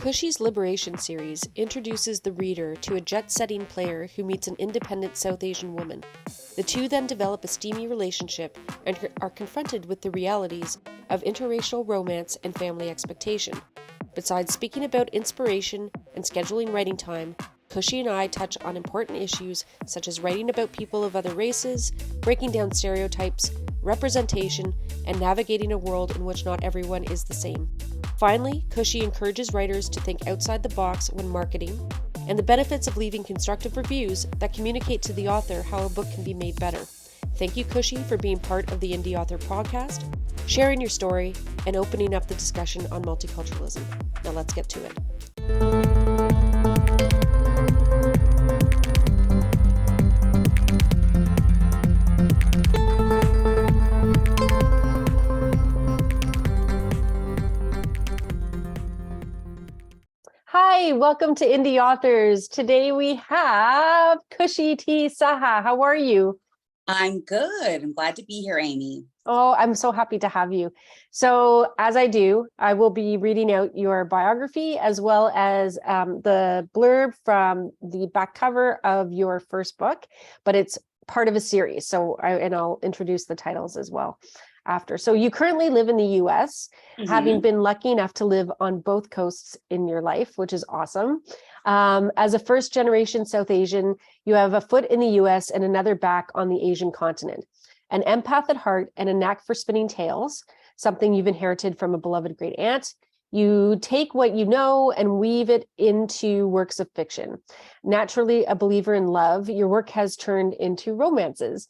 Khushi's Liberation series introduces the reader to a jet-setting player who meets an independent South Asian woman. The two then develop a steamy relationship and are confronted with the realities of interracial romance and family expectation. Besides speaking about inspiration and scheduling writing time, Khushi and I touch on important issues such as writing about people of other races, breaking down stereotypes, representation, and navigating a world in which not everyone is the same. Finally, Khushi encourages writers to think outside the box when marketing, and the benefits of leaving constructive reviews that communicate to the author how a book can be made better. Thank you, Khushi, for being part of the Indie Author podcast, sharing your story, and opening up the discussion on multiculturalism. Now let's get to it. Hi, welcome to Indie Authors. Today we have Khushi T Saha. How are you? I'm good. I'm glad to be here, Amy. Oh, I'm so happy to have you. So as I do, I will be reading out your biography as well as the blurb from the back cover of your first book, but it's part of a series. So I'll introduce the titles as well after. So you currently live in the US, having been lucky enough to live on both coasts in your life, which is awesome. As a first generation South Asian, you have a foot in the US and another back on the Asian continent. An empath at heart and a knack for spinning tales, something you've inherited from a beloved great aunt. You take what you know and weave it into works of fiction. Naturally a believer in love, your work has turned into romances.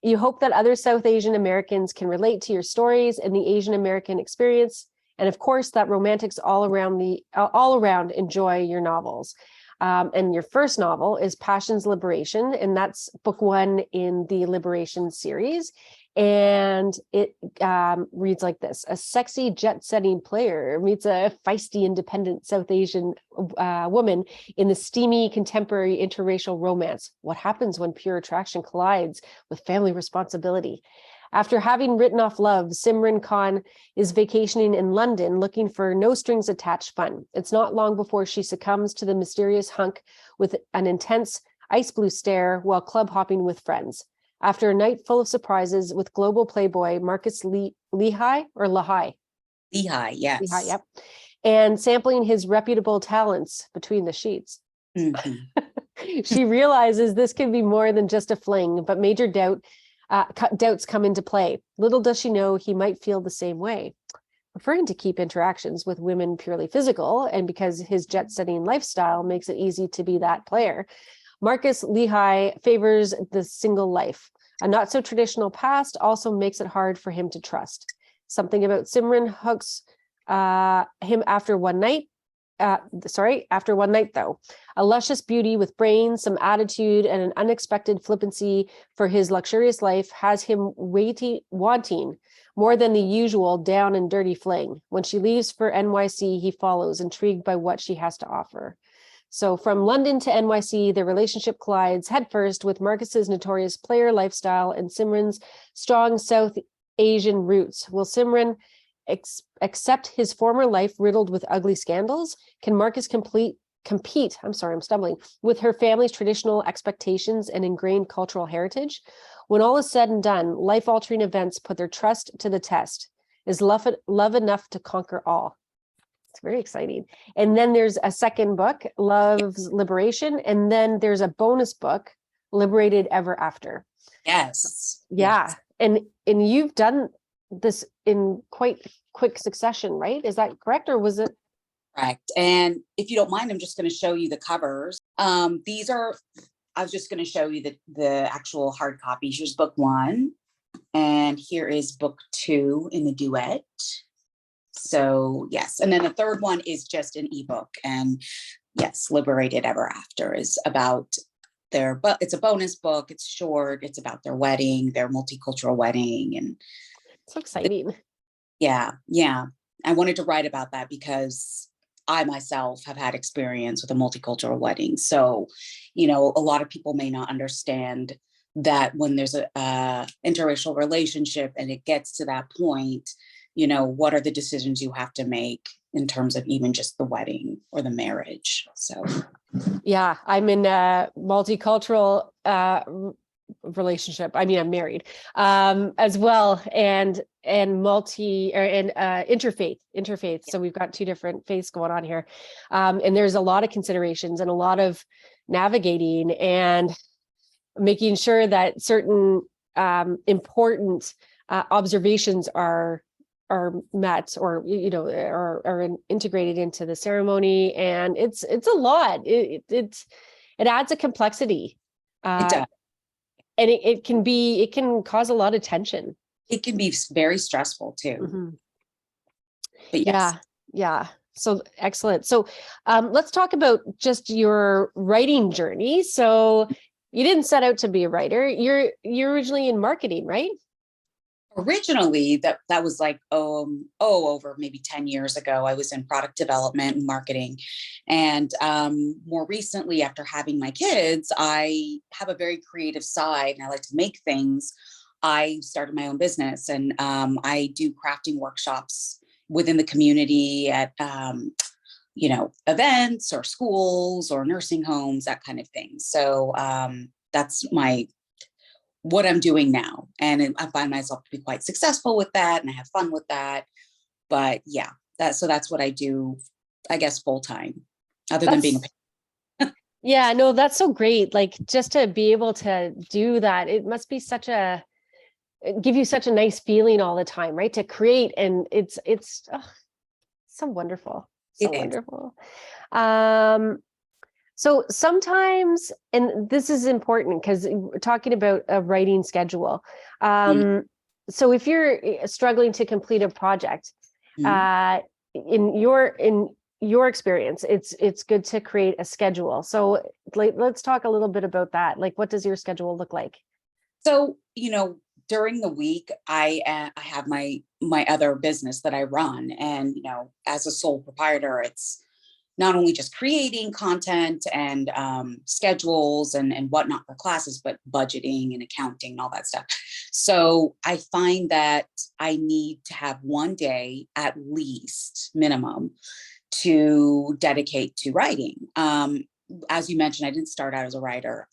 You hope that other South Asian Americans can relate to your stories and the Asian American experience. And of course, that romantics all around enjoy your novels. And your first novel is Passion's Liberation, and that's book one in the Liberation series. And it reads like this: a sexy jet-setting player meets a feisty, independent South Asian woman in the steamy contemporary interracial romance. What happens when pure attraction collides with family responsibility? After having written off love, Simran Khan is vacationing in London looking for no strings attached fun. It's not long before she succumbs to the mysterious hunk with an intense ice blue stare while club hopping with friends. After a night full of surprises with global playboy Marcus Lehigh, yes. Lehigh, yep. And sampling his reputable talents between the sheets. She realizes this can be more than just a fling, but major doubts come into play. Little does she know he might feel the same way. Preferring to keep interactions with women purely physical, and because his jet-setting lifestyle makes it easy to be that player, Marcus Lehigh favors the single life. A not-so-traditional past also makes it hard for him to trust. Something about Simran hooks him after one night, though. A luscious beauty with brains, some attitude, and an unexpected flippancy for his luxurious life has him wanting more than the usual down and dirty fling. When she leaves for NYC, he follows, intrigued by what she has to offer. So from London to NYC, the relationship collides headfirst with Marcus's notorious player lifestyle and Simran's strong South Asian roots. Will Simran accept his former life riddled with ugly scandals? Can Marcus compete with her family's traditional expectations and ingrained cultural heritage? When all is said and done, life-altering events put their trust to the test. Is love enough to conquer all? It's very exciting. And then there's a second book, Love's Liberation, and then there's a bonus book, Liberated Ever After. Yes. Yeah. Yes. And you've done this in quite quick succession, right? Is that correct, or was it? Correct. And if you don't mind, I'm just going to show you the covers. I was just going to show you the actual hard copies. Here's book one, and here is book two in the duet. So yes, and then the third one is just an ebook, and yes, Liberated Ever After is about but it's a bonus book. It's short. It's about their wedding, their multicultural wedding, and so exciting. Yeah. I wanted to write about that because I myself have had experience with a multicultural wedding. So, a lot of people may not understand that when there's a interracial relationship and it gets to that point, what are the decisions you have to make in terms of even just the wedding or the marriage. So yeah, I'm in a multicultural relationship. I mean, I'm married as well, and interfaith. So we've got two different faiths going on here, and there's a lot of considerations and a lot of navigating and making sure that certain important observations are met, or are integrated into the ceremony, and it's a lot. It adds a complexity, it does. and it can cause a lot of tension. It can be very stressful too. Mm-hmm. But yes. Yeah. So excellent. So let's talk about just your writing journey. So you didn't set out to be a writer. You're originally in marketing, right? Originally, that was like over maybe 10 years ago. I was in product development and marketing, and more recently, after having my kids, I have a very creative side, and I like to make things. I started my own business, and I do crafting workshops within the community at events or schools or nursing homes, that kind of thing. So that's what I'm doing now. And I find myself to be quite successful with that, and I have fun with that. But yeah, that's what I do, I guess, full time, other than being a parent. Yeah, no, that's so great. Like, just to be able to do that, it must be give you such a nice feeling all the time, right? To create, and it's so wonderful. So wonderful. So sometimes, and this is important because we're talking about a writing schedule. So if you're struggling to complete a project, in your experience, it's good to create a schedule. So let's talk a little bit about that. Like, what does your schedule look like? So, during the week, I have my other business that I run, and as a sole proprietor, it's not only just creating content and schedules and whatnot for classes, but budgeting and accounting and all that stuff. So I find that I need to have one day at least minimum to dedicate to writing. As you mentioned, I didn't start out as a writer.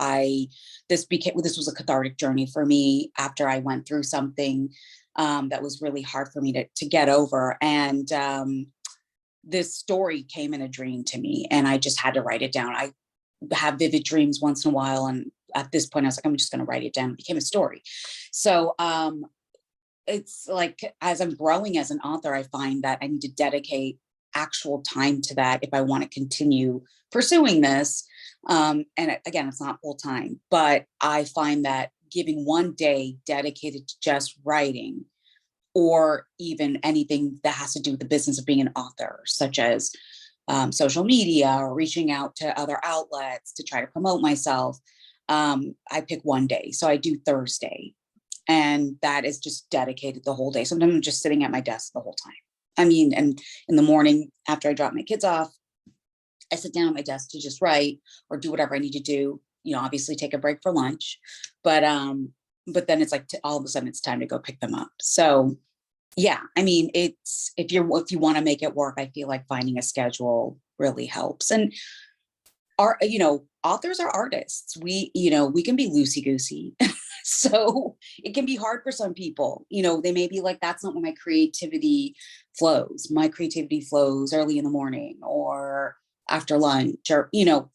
This was a cathartic journey for me after I went through something that was really hard for me to get over. And this story came in a dream to me, and I just had to write it down. I have vivid dreams once in a while, and at this point I was like, I'm just going to write it down. It became a story. So it's like, as I'm growing as an author, I find that I need to dedicate actual time to that if I want to continue pursuing this. And again, it's not full time, but I find that giving one day dedicated to just writing, or even anything that has to do with the business of being an author, such as social media or reaching out to other outlets to try to promote myself, I pick one day. So I do Thursday, and that is just dedicated the whole day. Sometimes I'm just sitting at my desk the whole time. I mean, and in the morning after I drop my kids off, I sit down at my desk to just write or do whatever I need to do, obviously take a break for lunch, but then it's like all of a sudden it's time to go pick them up. So yeah, I mean, it's, if you want to make it work, I feel like finding a schedule really helps. And authors are artists. We can be loosey-goosey. So it can be hard for some people. They may be like, that's not where my creativity flows. My creativity flows early in the morning or after lunch, or,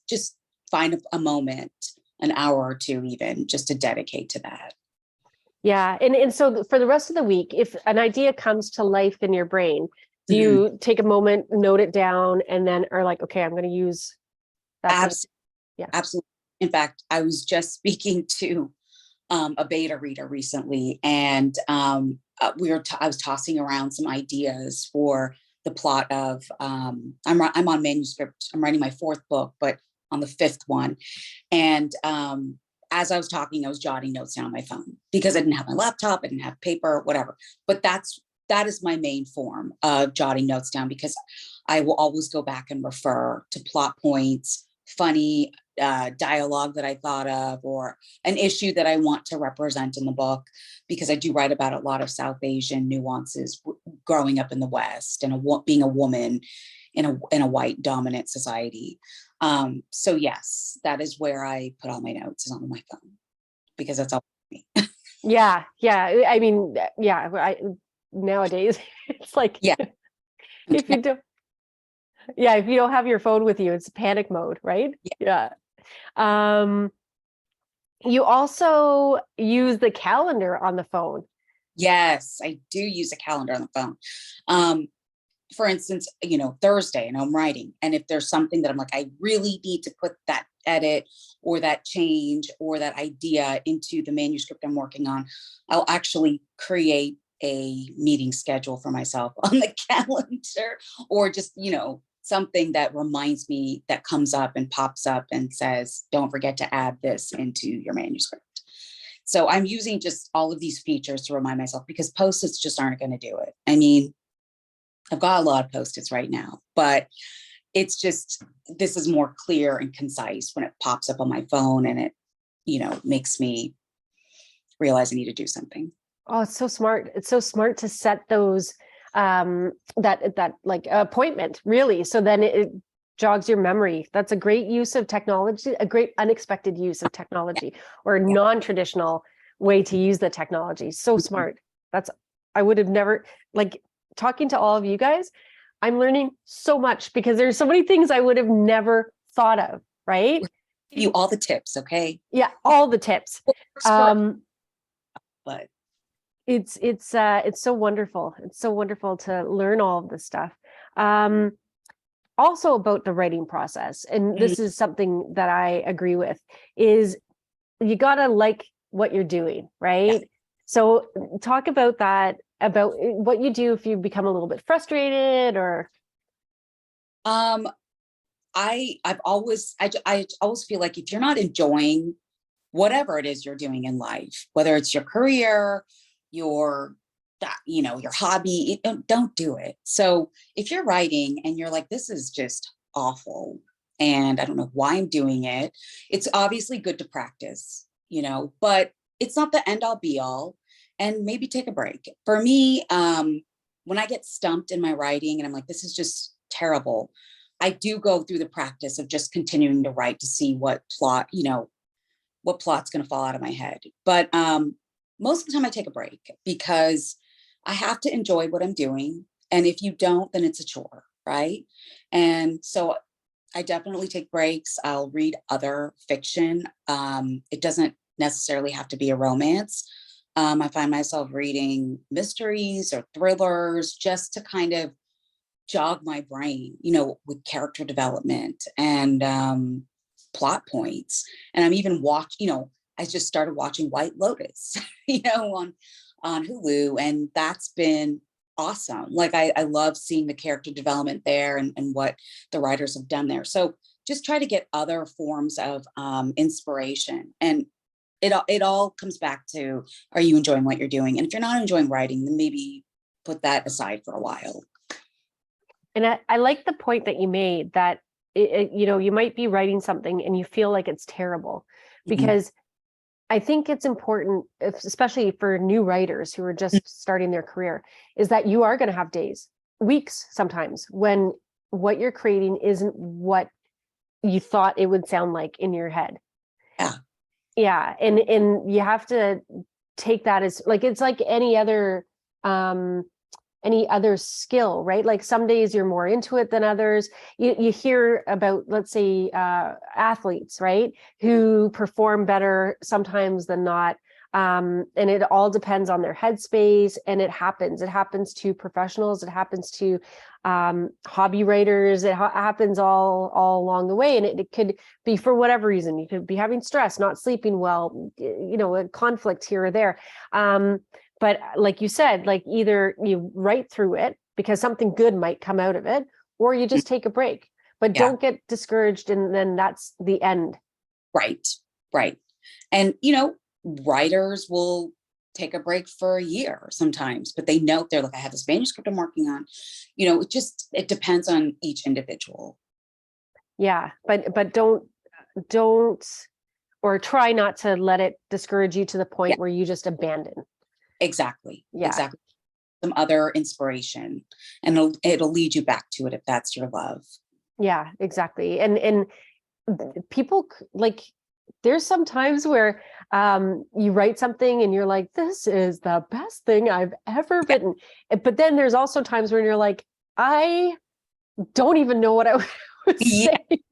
just find a moment, an hour or two, even just to dedicate to that. Yeah. And so for the rest of the week, if an idea comes to life in your brain, do you take a moment, note it down, and then are like, okay, I'm going to use that? Absolutely. Yeah, absolutely. In fact, I was just speaking to a beta reader recently, and I was tossing around some ideas for the plot of, I'm on manuscript. I'm writing my 4th book, but on the 5th one. And as I was talking, I was jotting notes down on my phone because I didn't have my laptop, I didn't have paper, whatever. But that is my main form of jotting notes down, because I will always go back and refer to plot points, funny dialogue that I thought of, or an issue that I want to represent in the book, because I do write about a lot of South Asian nuances growing up in the West and being a woman in a white dominant society. So yes, that is where I put all my notes, is on my phone, because that's all me. Yeah. I mean, yeah. Nowadays, it's like, Yeah. if you don't, if you don't have your phone with you, it's panic mode, right? Yeah. You also use the calendar on the phone. Yes, I do use a calendar on the phone. For instance, Thursday, and I'm writing, and if there's something that I'm like, I really need to put that edit or that change or that idea into the manuscript I'm working on, I'll actually create a meeting schedule for myself on the calendar, or just, something that reminds me, that comes up and pops up and says, don't forget to add this into your manuscript. So I'm using just all of these features to remind myself, because Post-its just aren't going to do it. I mean, I've got a lot of Post-its right now, but it's just, this is more clear and concise when it pops up on my phone, and it, makes me realize I need to do something. Oh, it's so smart. It's so smart to set those, that like appointment, really. So then it jogs your memory. That's a great use of technology, a great unexpected use of technology, or a non-traditional way to use the technology. So smart. I would have never, like, talking to all of you guys, I'm learning so much, because there's so many things I would have never thought of, right? Give you all the tips, okay? Yeah, all the tips. But it's so wonderful. It's so wonderful to learn all of this stuff. Also about the writing process, and this is something that I agree with, is you gotta like what you're doing, right? Yeah. So talk about that, about what you do if you become a little bit frustrated, or I always feel like, if you're not enjoying whatever it is you're doing in life, whether it's your career, your hobby, don't do it. So if you're writing and you're like, this is just awful, and I don't know why I'm doing it, it's obviously good to practice, but it's not the end all be all, and maybe take a break. For me, when I get stumped in my writing and I'm like, this is just terrible, I do go through the practice of just continuing to write to see what plot's going to fall out of my head. But most of the time I take a break, because I have to enjoy what I'm doing. And if you don't, then it's a chore, right? And so I definitely take breaks. I'll read other fiction. It doesn't necessarily have to be a romance. I find myself reading mysteries or thrillers, just to kind of jog my brain, with character development and plot points. And I'm even I just started watching White Lotus, on Hulu, and that's been awesome. Like, I love seeing the character development there, and what the writers have done there. So just try to get other forms of inspiration, and it all comes back to, are you enjoying what you're doing? And if you're not enjoying writing, then maybe put that aside for a while. And I like the point that you made, that you might be writing something and you feel like it's terrible, because I think it's important, especially for new writers who are just starting their career, is that you are going to have days, weeks, sometimes, when what you're creating isn't what you thought it would sound like in your head. Yeah. And you have to take that as, like, it's like any other skill, right? Like, some days you're more into it than others. You hear about, let's say, athletes, right, who perform better sometimes than not. And it all depends on their headspace, and it happens to professionals, it happens to hobby writers, it happens all along the way. And it could be for whatever reason. You could be having stress, not sleeping well, a conflict here or there. But like you said, like, either you write through it because something good might come out of it, or you just take a break, but don't get discouraged, and then that's the end. Right. And, writers will take a break for a year sometimes, but they know, they're like, I have this manuscript I'm working on. It depends on each individual. Yeah. But don't, don't, or try not to let it discourage you to the point Yeah. where you just abandon. Exactly. Yeah. Exactly. Some other inspiration, and it'll lead you back to it if that's your love. Yeah, exactly. And people like, there's some times where you write something and you're like, this is the best thing I've ever written. But then there's also times when you're like, I don't even know what I would Yeah. say.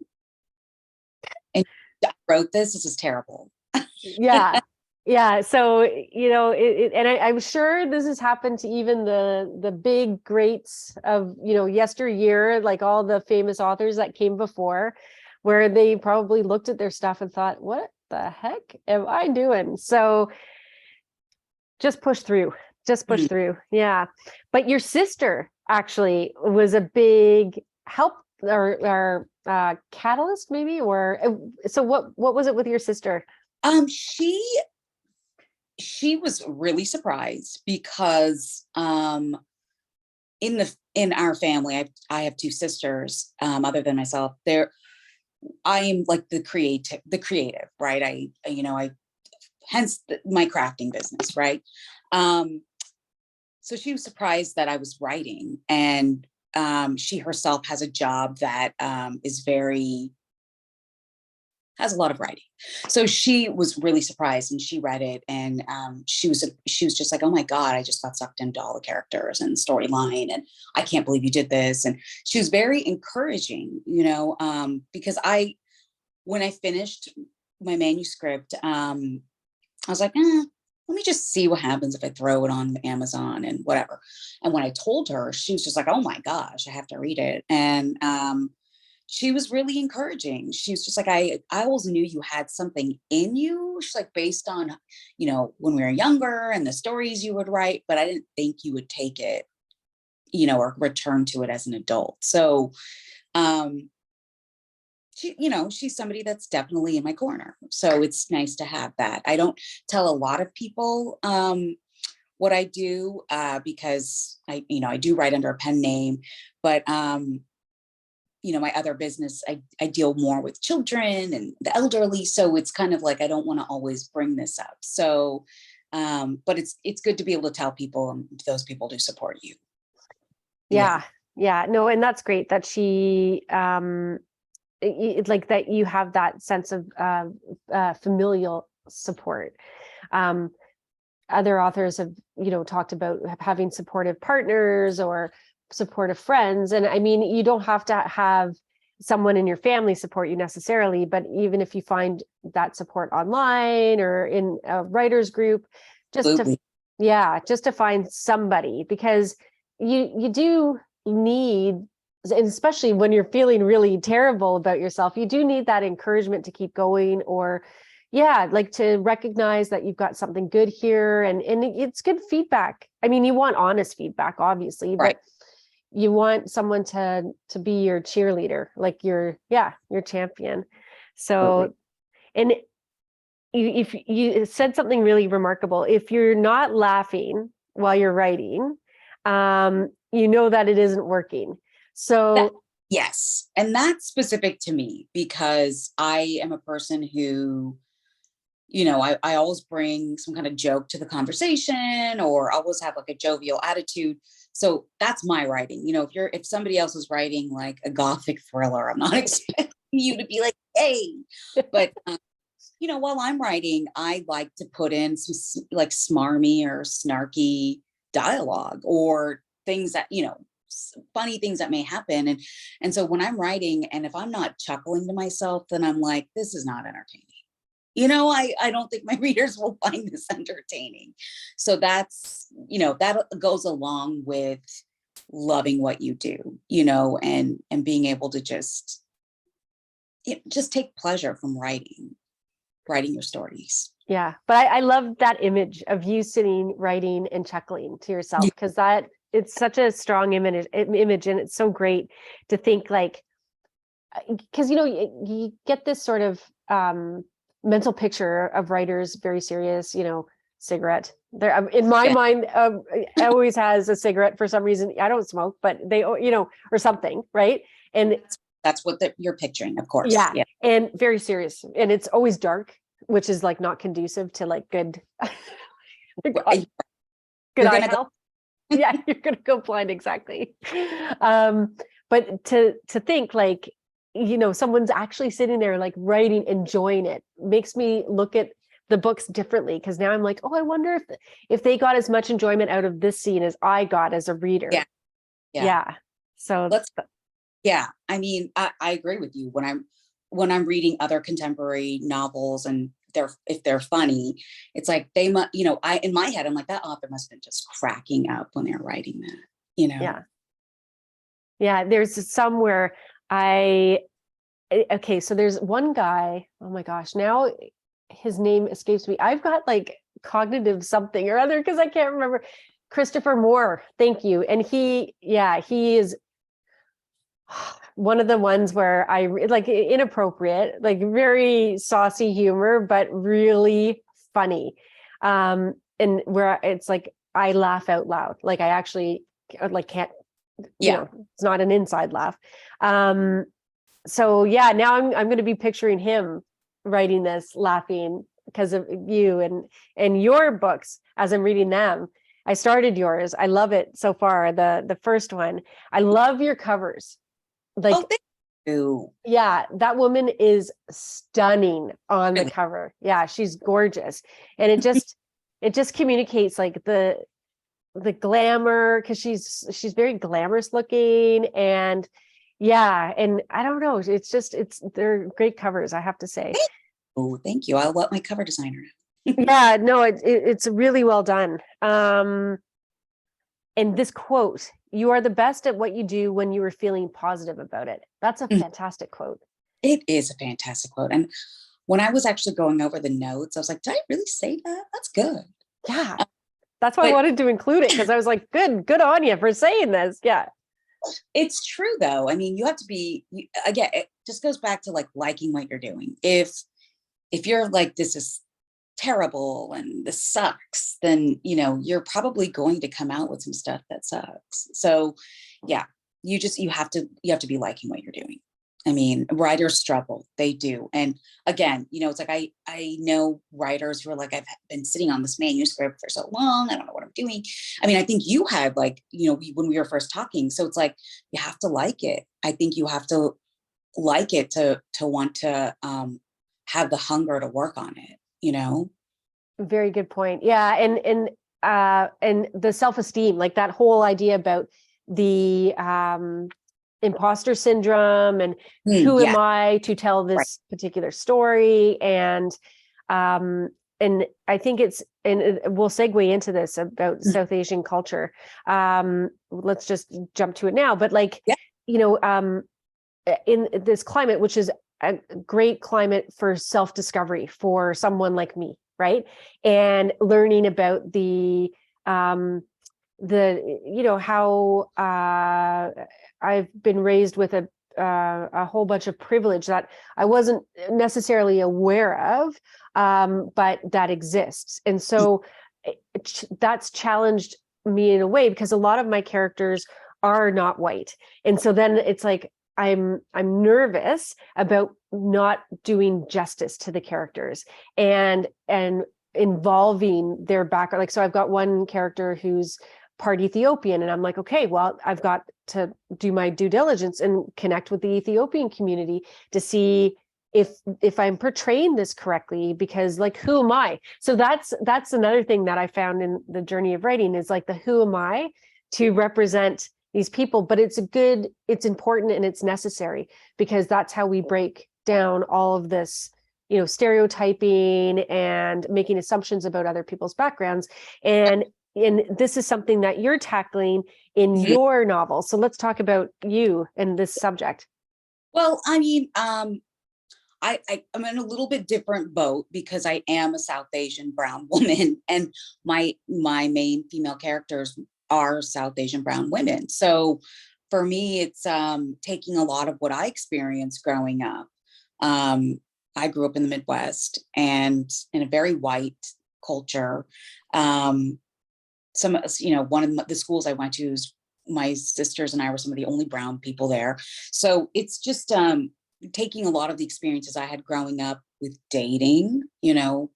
And I wrote this. This is terrible. Yeah. Yeah. So, and I'm sure this has happened to even the big greats of, yesteryear, like all the famous authors that came before, where they probably looked at their stuff and thought, what the heck am I doing? So just push through, through. Yeah. But your sister actually was a big help, or catalyst maybe, or so what was it with your sister? She was really surprised because in our family, I have two sisters, other than myself. I am like the creative, right? I hence my crafting business, right? So she was surprised that I was writing, and she herself has a job that has a lot of writing. So she was really surprised, and she read it, and she was just like, oh my God, I just got sucked into all the characters and storyline, and I can't believe you did this. And she was very encouraging, because when I finished my manuscript, I was like, let me just see what happens if I throw it on Amazon and whatever. And when I told her, she was just like, oh my gosh, I have to read it. And she was really encouraging. She was just like, I always knew you had something in you. She's like, based on, when we were younger and the stories you would write, but I didn't think you would take it, or return to it as an adult. So, she's somebody that's definitely in my corner. So it's nice to have that. I don't tell a lot of people what I do because I do write under a pen name, but my other business, I deal more with children and the elderly. So it's kind of like, I don't want to always bring this up. So, but it's good to be able to tell people, and those people do support you. Yeah. No, and that's great that she, like that you have that sense of familial support. Other authors have, talked about having supportive partners or supportive friends. And I mean, you don't have to have someone in your family support you necessarily, but even if you find that support online or in a writer's group, just to find somebody, because you do need, and especially when you're feeling really terrible about yourself, you do need that encouragement to keep going, or like to recognize that you've got something good here, and it's good feedback. I mean, you want honest feedback, obviously, Right. but you want someone to be your cheerleader, like your champion. So, and if you said something really remarkable, if you're not laughing while you're writing, that it isn't working. So yes. And that's specific to me because I am a person who, I always bring some kind of joke to the conversation, or always have like a jovial attitude. So that's my writing. If somebody else is writing like a gothic thriller, I'm not expecting you to be like, hey, but while I'm writing, I like to put in some like smarmy or snarky dialogue, or things that, funny things that may happen. And so when I'm writing, and if I'm not chuckling to myself, then I'm like, this is not entertaining. I don't think my readers will find this entertaining. So that's, that goes along with loving what you do, and being able to just take pleasure from writing your stories. Yeah, but I love that image of you sitting, writing, and chuckling to yourself, because it's such a strong image, and it's so great to think like, because you get this sort of mental picture of writers very serious, cigarette. There in my mind, always has a cigarette for some reason. I don't smoke, but they, or something, right? And That's what you're picturing, of course. Yeah. And very serious. And it's always dark, which is like not conducive to like good, good eye health. Yeah, you're gonna go blind, exactly. But to think like, you know, someone's actually sitting there like writing, enjoying it, makes me look at the books differently, because now I'm like, oh, I wonder if they got as much enjoyment out of this scene as I got as a reader. Yeah. So I mean, I agree with you. When I'm reading other contemporary novels and if they're funny, it's like they must, you know, in my head, I'm like, that author must have been just cracking up when they're writing that, you know? Yeah. There's some where okay, so there's one guy, oh my gosh, now his name escapes me. I've got like cognitive something or other because I can't remember. Christopher Moore, thank you. And he is one of the ones where I like inappropriate, like very saucy humor, but really funny. And where it's like I laugh out loud, like I actually like can't, you know, it's not an inside laugh. So yeah, now I'm going to be picturing him writing this, laughing because of you and your books as I'm reading them. I started yours. I love it so far. The first one. I love your covers. Like, thank you. Yeah, that woman is stunning on the cover. Yeah, she's gorgeous. And it just communicates like the glamour, because she's very glamorous looking, and and I don't know, they're great covers, I have to say. Oh, thank you. I'll let my cover designer know. Yeah, no, it's really well done. And this quote, "You are the best at what you do when you are feeling positive about it." That's a fantastic quote. It is a fantastic quote. And when I was actually going over the notes, I was like, did I really say that? That's good. Yeah. That's why I wanted to include it, because I was like, good on you for saying this. Yeah. It's true though. I mean, you have to be, again, it just goes back to like liking what you're doing. If you're like, this is terrible and this sucks, then, you know, you're probably going to come out with some stuff that sucks. So yeah, you have to be liking what you're doing. I mean, writers struggle, they do. And again, you know, it's like, I know writers who are like, I've been sitting on this manuscript for so long, I don't know what I'm doing. I mean, I think you had like, you know, when we were first talking, so it's like, you have to like it. I think you have to like it to want to have the hunger to work on it, you know? Very good point. Yeah. And the self-esteem, like that whole idea about the imposter syndrome and who am I to tell this particular story, and I think we'll segue into this about South Asian culture. Let's just jump to it now, but like you know, in this climate, which is a great climate for self-discovery for someone like me, right? And learning about the you know, how I've been raised with a whole bunch of privilege that I wasn't necessarily aware of, but that exists. And so that's challenged me in a way, because a lot of my characters are not white. And so then it's like, I'm nervous about not doing justice to the characters and involving their background. Like, so I've got one character who's part Ethiopian, and I'm like, okay, well, I've got to do my due diligence and connect with the Ethiopian community to see if I'm portraying this correctly, because like, who am I? So that's another thing that I found in the journey of writing, is like the who am I to represent these people. But it's important and it's necessary, because that's how we break down all of this, you know, stereotyping and making assumptions about other people's backgrounds. And this is something that you're tackling in your novel. So let's talk about you and this subject. Well, I mean, I'm in a little bit different boat, because I am a South Asian brown woman, and my main female characters are South Asian brown women. So for me, it's taking a lot of what I experienced growing up. I grew up in the Midwest and in a very white culture. You know, one of the schools I went to is my sisters and I were some of the only brown people there. So it's just taking a lot of the experiences I had growing up with dating,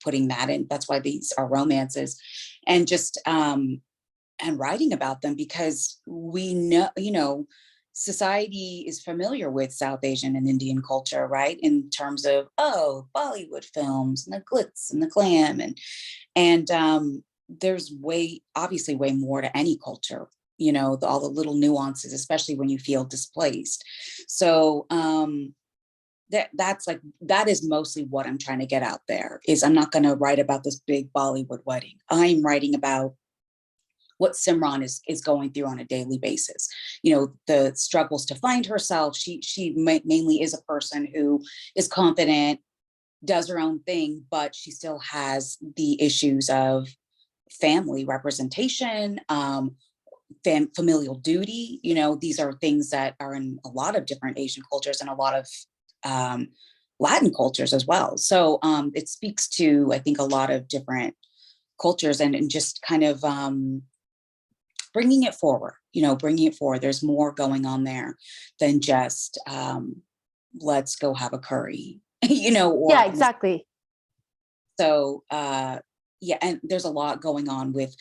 putting that in. That's why these are romances, and just and writing about them, because we know, society is familiar with South Asian and Indian culture, right? In terms of, Bollywood films and the glitz and the glam, and there's obviously way more to any culture, all the little nuances, especially when you feel displaced. So that is mostly what I'm trying to get out there. Is I'm not going to write about this big Bollywood wedding. I'm writing about what Simran is going through on a daily basis. The struggles to find herself. She mainly is a person who is confident, does her own thing, but she still has the issues of family representation, familial duty. These are things that are in a lot of different Asian cultures and a lot of Latin cultures as well. So it speaks to, I think, a lot of different cultures, and just kind of bringing it forward. There's more going on there than just let's go have a curry, or Yeah, exactly. So and there's a lot going on with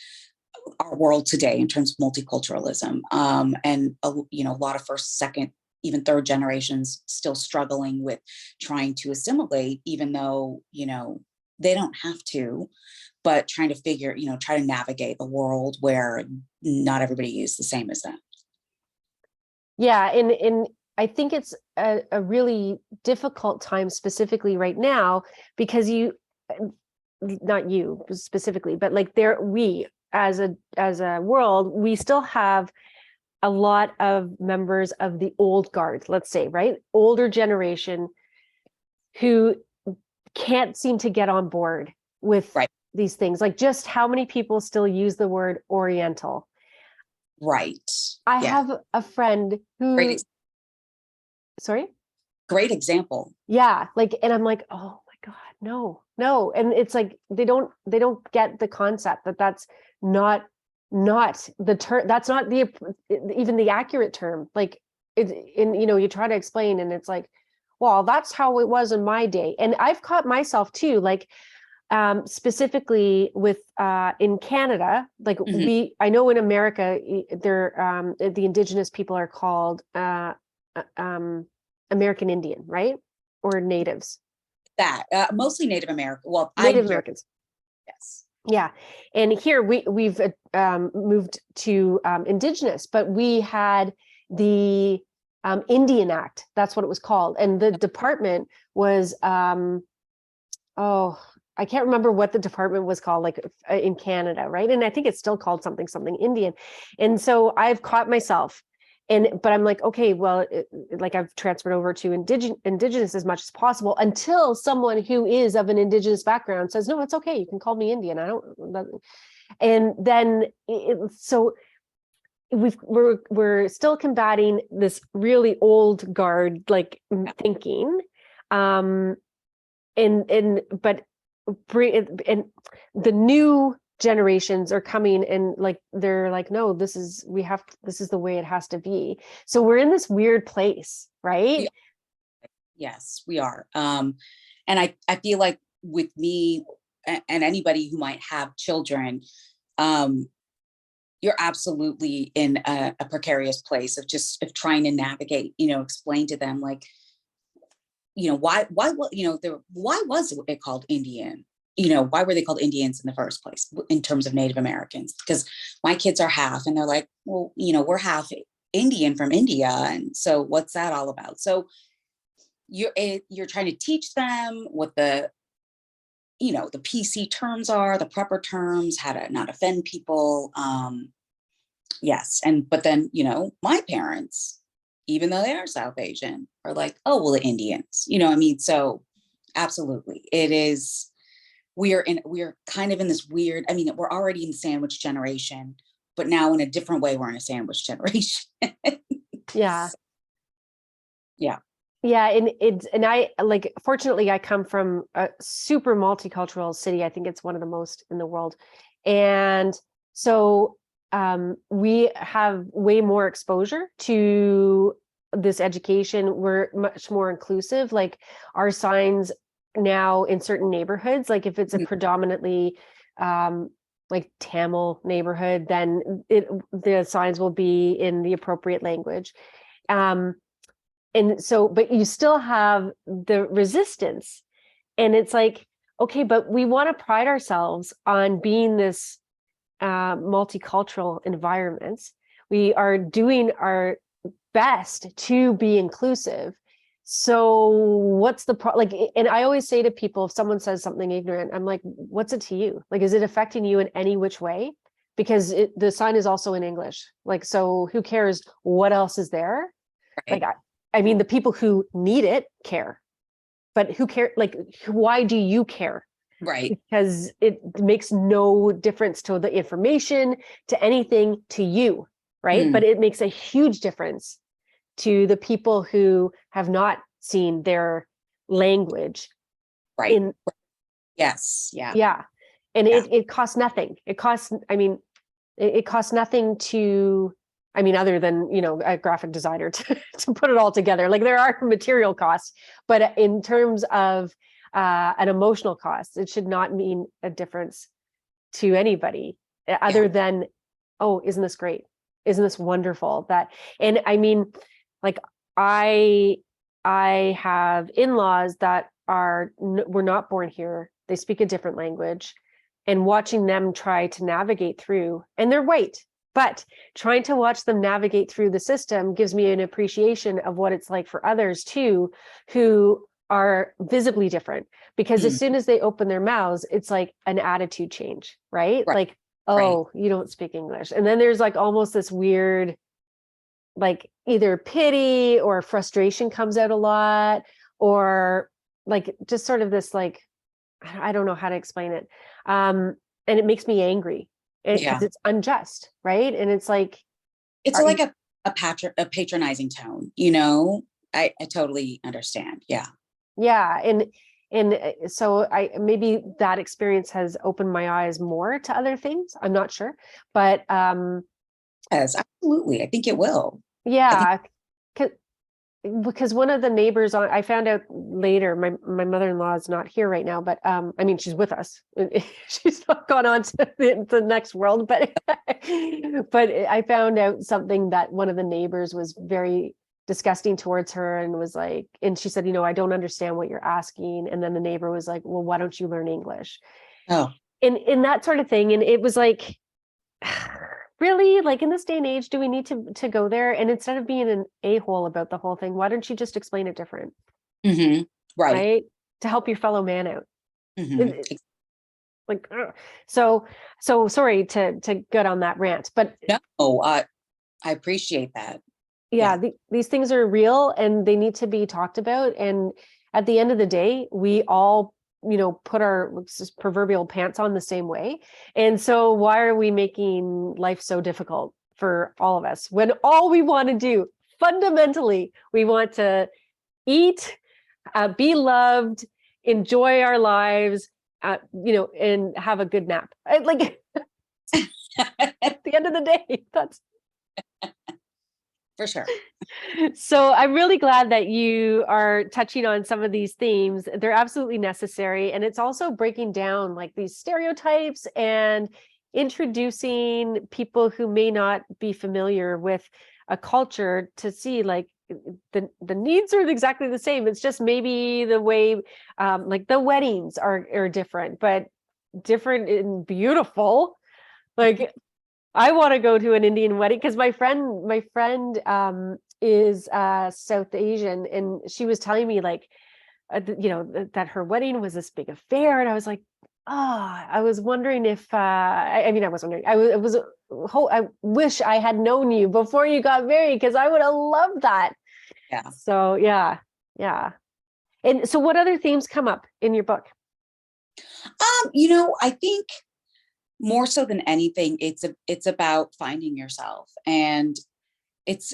our world today in terms of multiculturalism, and a lot of first, second, even third generations still struggling with trying to assimilate, even though they don't have to, but trying to try to navigate a world where not everybody is the same as them. Yeah, and I think it's a really difficult time specifically right now, because not you specifically, but like we as a world, we still have a lot of members of the old guard, let's say, right? Older generation who can't seem to get on board with these things. Like, just how many people still use the word Oriental? Right. I have a friend who, sorry? Great example. Yeah. And I'm like, oh my God, no. And it's like, they don't get the concept that that's not the term, that's not even the accurate term. Like you try to explain, and it's like, well, that's how it was in my day. And I've caught myself too, like, specifically with in Canada, like I know in America, they're the indigenous people are called American Indian, right? Or natives. That mostly Native American. Well, Native Americans. Yes. Yeah, and here we've moved to indigenous, but we had the Indian Act. That's what it was called, and the department was I can't remember what the department was called, like in Canada, right? And I think it's still called something Indian. And so I've caught myself, but I'm like, okay, well, like I've transferred over to indigenous as much as possible, until someone who is of an indigenous background says, no, it's okay, you can call me Indian. And then so we're still combating this really old guard like thinking, but the new generations are coming, and like they're like, no, this is the way it has to be. So we're in this weird place, right? Yes, we are. And I feel like with me and anybody who might have children, you're absolutely in a precarious place of trying to navigate, explain to them, like, why was it called Indian? Why were they called Indians in the first place in terms of Native Americans? Because my kids are half, and they're like, well, we're half Indian from India. And so what's that all about? So you're trying to teach them what the PC terms are, the proper terms, how to not offend people. Yes. But then, my parents, even though they are South Asian, are like, oh, well, the Indians, so absolutely. It is, we're kind of in this weird, we're already in the sandwich generation, but now in a different way, we're in a sandwich generation. Yeah. Yeah. Yeah. And I, like, fortunately, I come from a super multicultural city. I think it's one of the most in the world. And so we have way more exposure to this education. We're much more inclusive. Like our signs now in certain neighborhoods, like if it's a predominantly like Tamil neighborhood, then the signs will be in the appropriate language. And so, but you still have the resistance. And it's like, okay, but we want to pride ourselves on being this multicultural environments. We are doing our best to be inclusive. So what's the like, and I always say to people, if someone says something ignorant, I'm like, what's it to you? Like, is it affecting you in any which way? Because the sign is also in English. Like, so who cares what else is there? Right. Like, I mean, the people who need it care, but who care? Like, why do you care? Right. Because it makes no difference to the information, to anything, to you, right? But it makes a huge difference to the people who have not seen their language. Right. Yes. Yeah. Yeah. And it costs nothing. It costs, I mean, it costs nothing to, I mean, other than, you know, a graphic designer to put it all together. Like there are material costs, but in terms of an emotional cost, it should not mean a difference to anybody other than, oh, isn't this great? Isn't this wonderful? That, and I mean, like I have in-laws that were not born here. They speak a different language, and watching them try to navigate through, and they're white, but trying to watch them navigate through the system gives me an appreciation of what it's like for others too, who are visibly different, because as soon as they open their mouths, it's like an attitude change, right? Like, oh, you don't speak English. And then there's like almost this weird, like either pity or frustration comes out a lot, or like just sort of this, like, I don't know how to explain it. And it makes me angry because it's unjust, right? And it's like, it's like a patronizing tone, you know. I totally understand. Yeah. And so maybe that experience has opened my eyes more to other things. I'm not sure, but yes, absolutely. I think it will. Yeah, because one of the neighbors I found out later, my mother-in-law is not here right now, but I mean, she's with us. She's not gone on to the next world, but but I found out something, that one of the neighbors was very disgusting towards her and was like, and she said, you know, I don't understand what you're asking. And then the neighbor was like, well, why don't you learn English? Oh, and that sort of thing. And it was like, really, like in this day and age, do we need to go there? And instead of being an a-hole about the whole thing, why don't you just explain it different? Right, to help your fellow man out. Like, so sorry to get on that rant, but no, I appreciate that. These things are real and they need to be talked about. And at the end of the day, we all, you know, put our proverbial pants on the same way. And so why are we making life so difficult for all of us when all we want to do fundamentally, we want to eat, be loved, enjoy our lives, you know, and have a good nap. Like at the end of the day, that's for sure. So I'm really glad that you are touching on some of these themes. They're absolutely necessary. And it's also breaking down like these stereotypes and introducing people who may not be familiar with a culture to see like the needs are exactly the same. It's just maybe the way like the weddings are different, but different and beautiful. Like I want to go to an Indian wedding because my friend is South Asian, and she was telling me like, you know, that her wedding was this big affair, and I was like, I was wondering if I mean, I was wondering, I wish I had known you before you got married, because I would have loved that. Yeah. So yeah. And so, what other themes come up in your book? You know, I think more so than anything, it's about finding yourself, and it's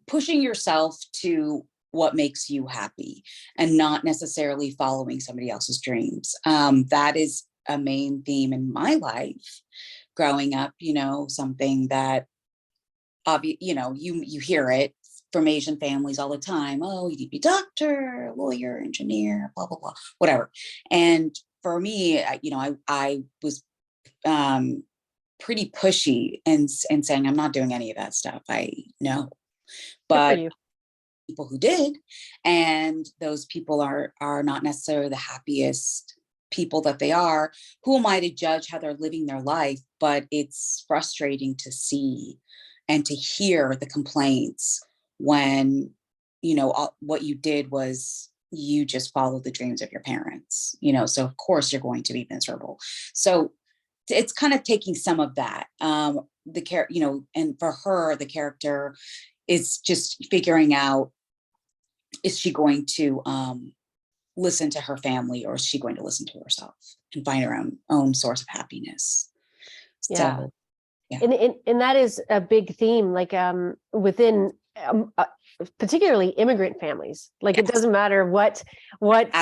pushing yourself to what makes you happy and not necessarily following somebody else's dreams. That is a main theme in my life, growing up, something that you hear it from Asian families all the time. Oh, you need to be doctor, lawyer, engineer, blah, blah, blah, whatever. And for me, I was pretty pushy and saying, I'm not doing any of that stuff. I know, but people who did, and those people are not necessarily the happiest people that they are. Who am I to judge how they're living their life? But it's frustrating to see and to hear the complaints when, what you did was you just followed the dreams of your parents, so of course you're going to be miserable. So it's kind of taking some of that, and for her, the character is just figuring out, is she going to listen to her family, or is she going to listen to herself and find her own source of happiness? Yeah. So, yeah. And that is a big theme, like within particularly immigrant families. Like, yes. It doesn't matter what point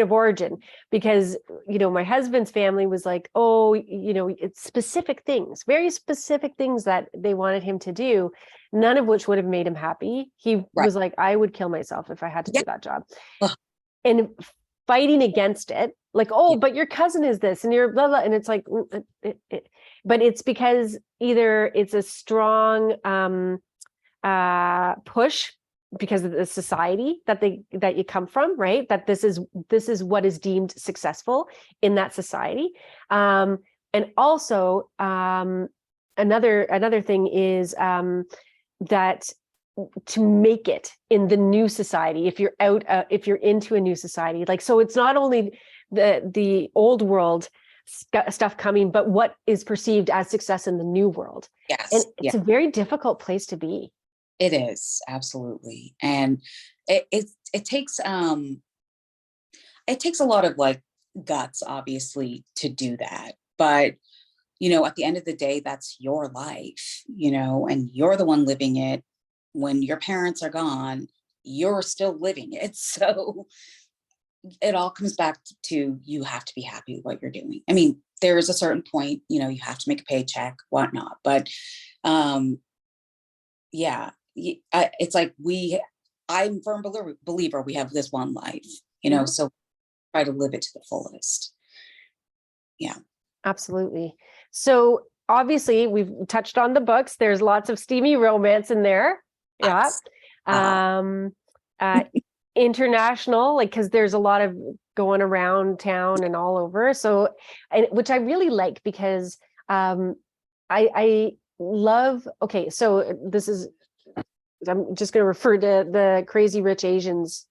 of origin, because my husband's family was like, it's specific things, very specific things that they wanted him to do, none of which would have made him happy. He was like, I would kill myself if I had to do that job. And fighting against it, like, but your cousin is this and you're blah blah, and it's like, but it's because either it's a strong push because of the society that you come from, right? That this is what is deemed successful in that society. And also another thing is that to make it in the new society, if you're into a new society, like, so it's not only the old world stuff coming, but what is perceived as success in the new world. Yes. And it's a very difficult place to be. It is, absolutely. And it takes a lot of like guts, obviously, to do that. But, at the end of the day, that's your life, and you're the one living it. When your parents are gone, you're still living it. So it all comes back to, you have to be happy with what you're doing. I mean, there is a certain point, you have to make a paycheck, whatnot. But it's like I'm a firm believer we have this one life, so try to live it to the fullest. Yeah. Absolutely. So obviously we've touched on the books. There's lots of steamy romance in there. Yeah. International, like, because there's a lot of going around town and all over. So, which I really like, because I love, so this is, I'm just going to refer to the Crazy Rich Asians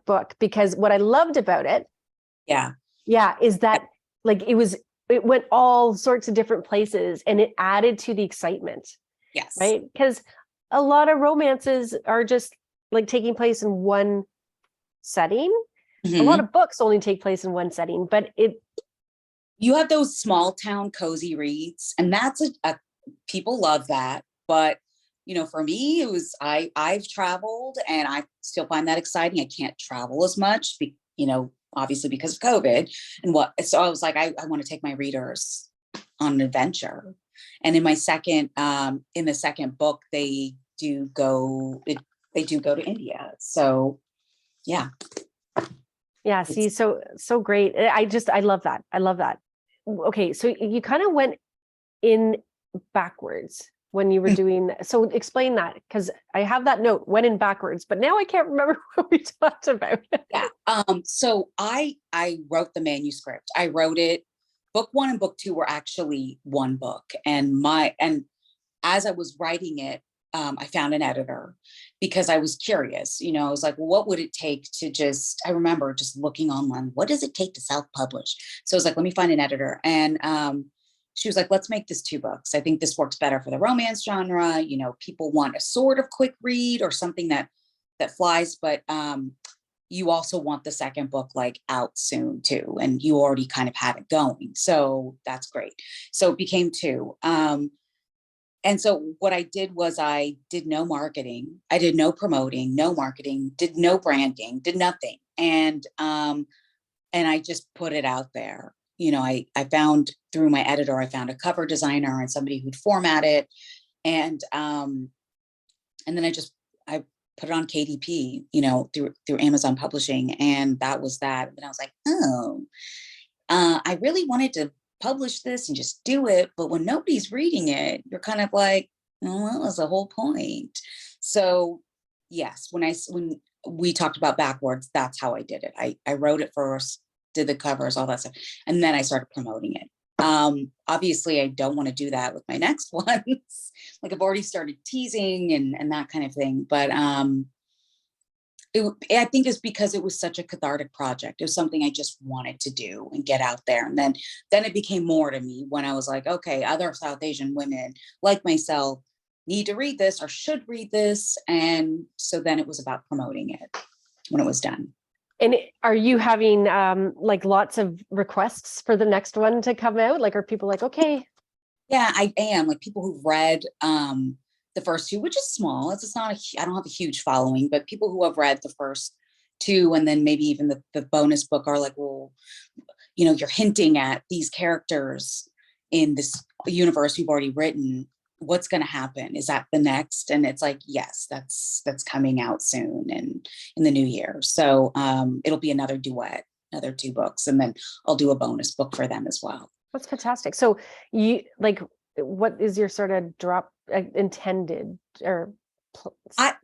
book, because what I loved about it, is that, like, it went all sorts of different places, and it added to the excitement. Yes. Right? Because a lot of romances are just like taking place in one setting. Mm-hmm. A lot of books only take place in one setting, but you have those small town cozy reads, and that's people love that. But for me, it was, I've traveled, and I still find that exciting. I can't travel as much, obviously because of COVID so I was like, I want to take my readers on an adventure. And in my second book, they do go to India. So yeah. See, so great. I love that. Okay. So you kind of went in backwards when you were doing, so explain that, because I have that note, went in backwards, but now I can't remember what we talked about. Yeah. So I wrote the manuscript. I wrote it. Book 1 and book 2 were actually one book. And as I was writing it, I found an editor, because I was curious, I was like, well, what would it take to I remember just looking online, what does it take to self-publish? So I was like, let me find an editor. And she was like, let's make this 2 books. I think this works better for the romance genre. People want a sort of quick read or something that flies, but you also want the second book like out soon too. And you already kind of have it going. So that's great. So it became 2. And so what I did was, I did no marketing. I did no promoting, no marketing, did no branding, did nothing. And I just put it out there, I found through my editor, I found a cover designer and somebody who'd format it. And then I put it on KDP, through Amazon Publishing. And that was that. And I was like, oh, I really wanted to publish this and just do it. But when nobody's reading it, you're kind of like, oh, well, that was the whole point. So yes, when we talked about backwards, that's how I did it. I wrote it first, did the covers, all that stuff. And then I started promoting it. Obviously I don't want to do that with my next ones. Like I've already started teasing and that kind of thing. But I think it's because it was such a cathartic project. It was something I just wanted to do and get out there. And then it became more to me when I was like, okay, other South Asian women like myself need to read this or should read this. And so then it was about promoting it when it was done. And are you having like lots of requests for the next one to come out? Like, are people like, okay? Yeah, I am. Like people who've read the first two, which is small. It's not I don't have a huge following, but people who have read the first two and then maybe even the bonus book are like, well, you're hinting at these characters in this universe you've already written. What's going to happen? Is that the next? And it's like, yes, that's coming out soon and in the new year. So it'll be another duet, another 2 books, and then I'll do a bonus book for them as well. That's fantastic. So you like, what is your sort of drop intended or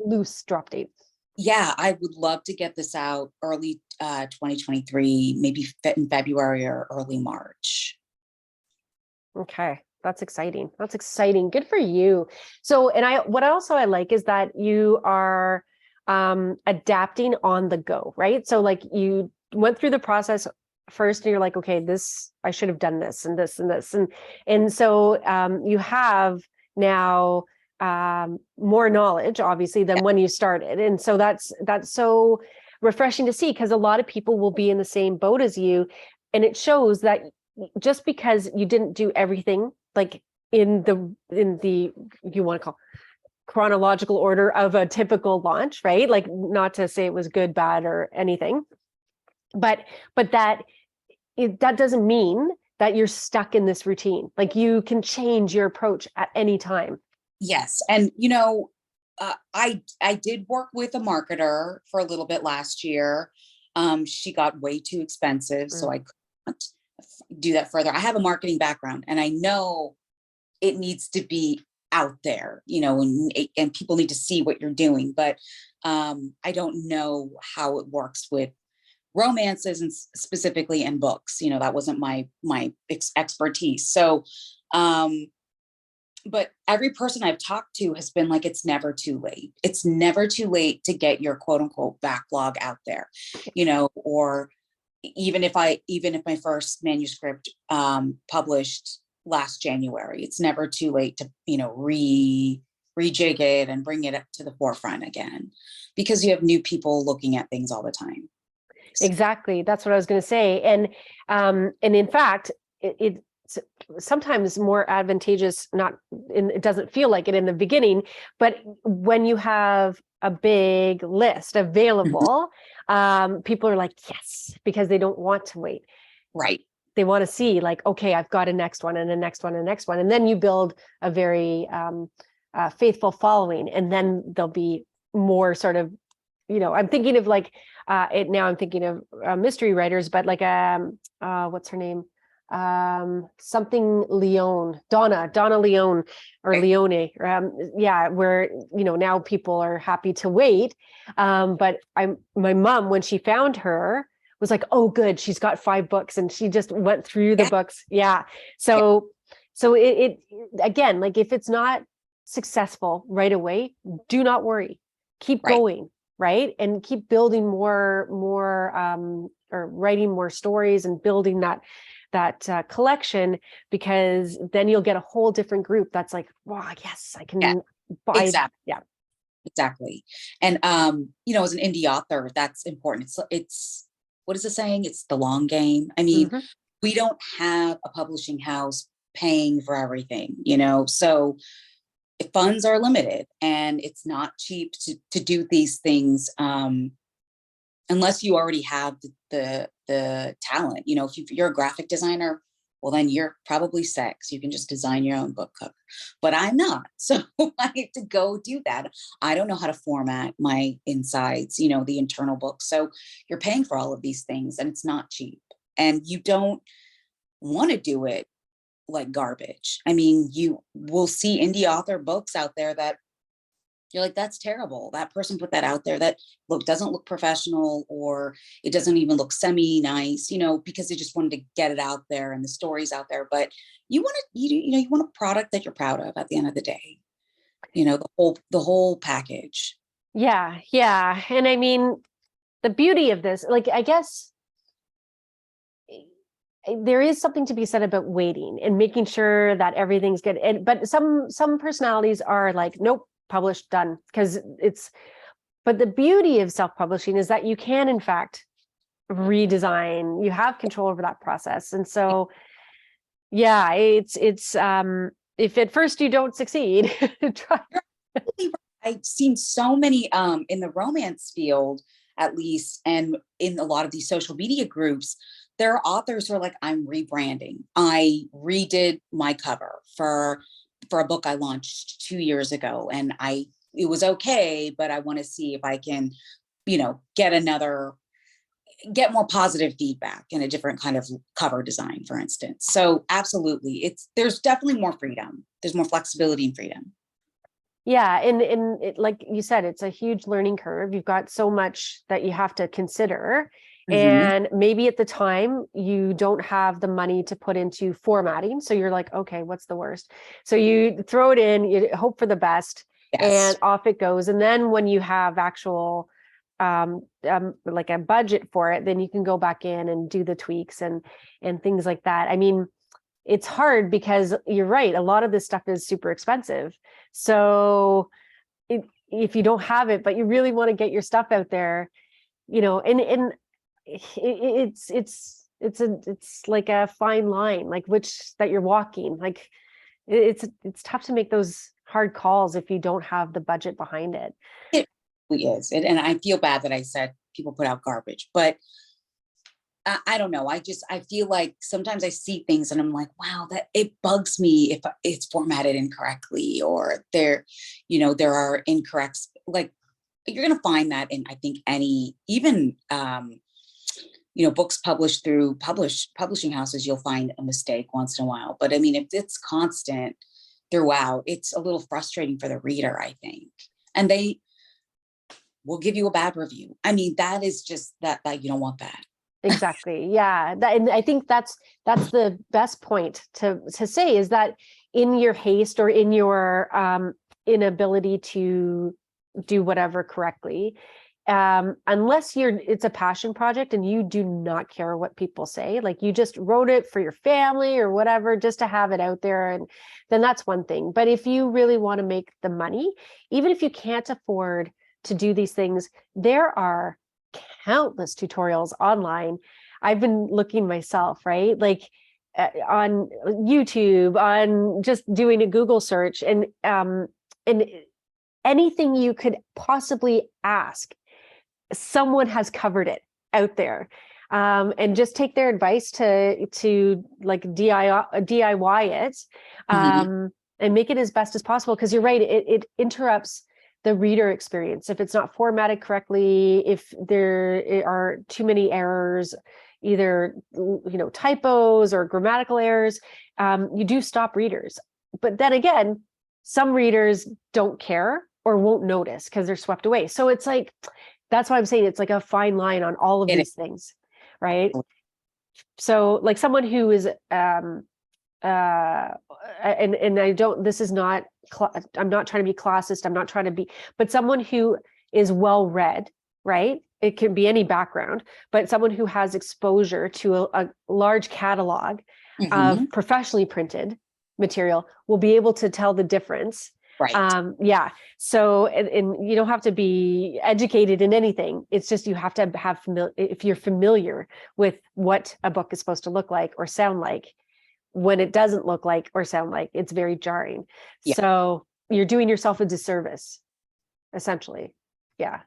loose drop date? Yeah, I would love to get this out early 2023, maybe in February or early March. Okay. That's exciting. That's exciting. Good for you. So, and what also I like is that you are adapting on the go, right? So like you went through the process first and you're like, okay, this, I should have done this and this and this. And so you have now more knowledge, obviously, than when you started. And so that's so refreshing to see, because a lot of people will be in the same boat as you. And it shows that just because you didn't do everything like in the you want to call chronological order of a typical launch, right? Like, not to say it was good, bad, or anything, but that doesn't mean that you're stuck in this routine. Like you can change your approach at any time. Yes. And, I did work with a marketer for a little bit last year. She got way too expensive. So I couldn't do that further. I have a marketing background and I know it needs to be out there, and people need to see what you're doing. But I don't know how it works with romances and specifically in books. That wasn't my expertise. So, but every person I've talked to has been like, it's never too late. It's never too late to get your quote unquote backlog out there, or even if my first manuscript published last January, it's never too late to, rejig it and bring it up to the forefront again, because you have new people looking at things all the time. Exactly. That's what I was going to say. And in fact, it's sometimes more advantageous, it doesn't feel like it in the beginning, but when you have a big list available, people are like, yes, because they don't want to wait. Right. They want to see like, okay, I've got a next one and a next one and next one. And then you build a very faithful following, and then there'll be more sort of, I'm thinking of like, I'm thinking of mystery writers, but like, what's her name? Something Leone, Donna Leone, or Right. Leone. Where, now people are happy to wait. But my mom, when she found her, was like, oh, good, she's got 5 books, and she just went through the books. Yeah. So it again, like if it's not successful right away, do not worry. Keep going, right? And keep building more or writing more stories and building that collection, because then you'll get a whole different group that's like, wow, yes, I can buy. Exactly. Yeah, exactly. And as an indie author, that's important. It's what is the saying? It's the long game. I mean, we don't have a publishing house paying for everything, so funds are limited and it's not cheap to do these things unless you already have the talent. You know, if you're a graphic designer, well, then you're probably sex. You can just design your own book cover. But I'm not. So I have to go do that. I don't know how to format my insides, you know, the internal book. So you're paying for all of these things and it's not cheap. And you don't want to do it like garbage. I mean, you will see indie author books out there that you're like, that's terrible. That person put that out there that doesn't look professional, or it doesn't even look semi nice, you know, because they just wanted to get it out there and the story's out there. But you want you want a product that you're proud of at the end of the day, you know, the whole package. Yeah. Yeah. And I mean, the beauty of this, like, I guess there is something to be said about waiting and making sure that everything's good. And but some personalities are like, nope, published, done, because but the beauty of self-publishing is that you can in fact redesign. You have control over that process. And so yeah, it's if at first you don't succeed, try. I've seen so many in the romance field, at least, and in a lot of these social media groups, there are authors who are like, I'm rebranding. I redid my cover for a book I launched 2 years ago, and it was okay, but I want to see if I can, you know, get more positive feedback in a different kind of cover design, for instance. So absolutely, there's definitely more freedom. There's more flexibility and freedom. Yeah, and like you said, it's a huge learning curve. You've got so much that you have to consider. And maybe at the time you don't have the money to put into formatting. So you're like, okay, what's the worst? So you throw it in, you hope for the best, and off it goes. And then when you have actual like a budget for it, then you can go back in and do the tweaks and things like that. I mean, it's hard because you're right. A lot of this stuff is super expensive. So if you don't have it, but you really want to get your stuff out there, you know, and it's like a fine line, like which that you're walking. Like it's tough to make those hard calls if you don't have the budget behind it. It really is. And I feel bad that I said people put out garbage, but I don't know. I feel like sometimes I see things and I'm like, wow, that it bugs me if it's formatted incorrectly, or there are incorrect, like you're going to find that in, I think, even books published through publishing houses, you'll find a mistake once in a while. But I mean, if it's constant throughout, it's a little frustrating for the reader, I think. And they will give you a bad review. I mean, that is just that you don't want that. Exactly. Yeah. And I think that's the best point to say, is that in your haste or in your inability to do whatever correctly, unless it's a passion project and you do not care what people say, like you just wrote it for your family or whatever, just to have it out there, and then that's one thing. But if you really want to make the money, even if you can't afford to do these things, there are countless tutorials online. I've been looking myself, right? Like on YouTube, on just doing a Google search, and anything you could possibly ask, someone has covered it out there. And just take their advice to like DIY it, and make it as best as possible. Because you're right, it interrupts the reader experience if it's not formatted correctly, if there are too many errors, either typos or grammatical errors, you do stop readers. But then again, some readers don't care or won't notice because they're swept away. So it's like, that's why I'm saying it's like a fine line on all of these things, right? So like someone who is and I don't, this is not, I'm not trying to be classist, I'm not trying to be, but someone who is well read, right? It can be any background, but someone who has exposure to a large catalog of professionally printed material will be able to tell the difference. Right. Yeah. So, and you don't have to be educated in anything. It's just, you have to have if you're familiar with what a book is supposed to look like or sound like. When it doesn't look like or sound like, it's very jarring. Yeah. So you're doing yourself a disservice, essentially. Yeah.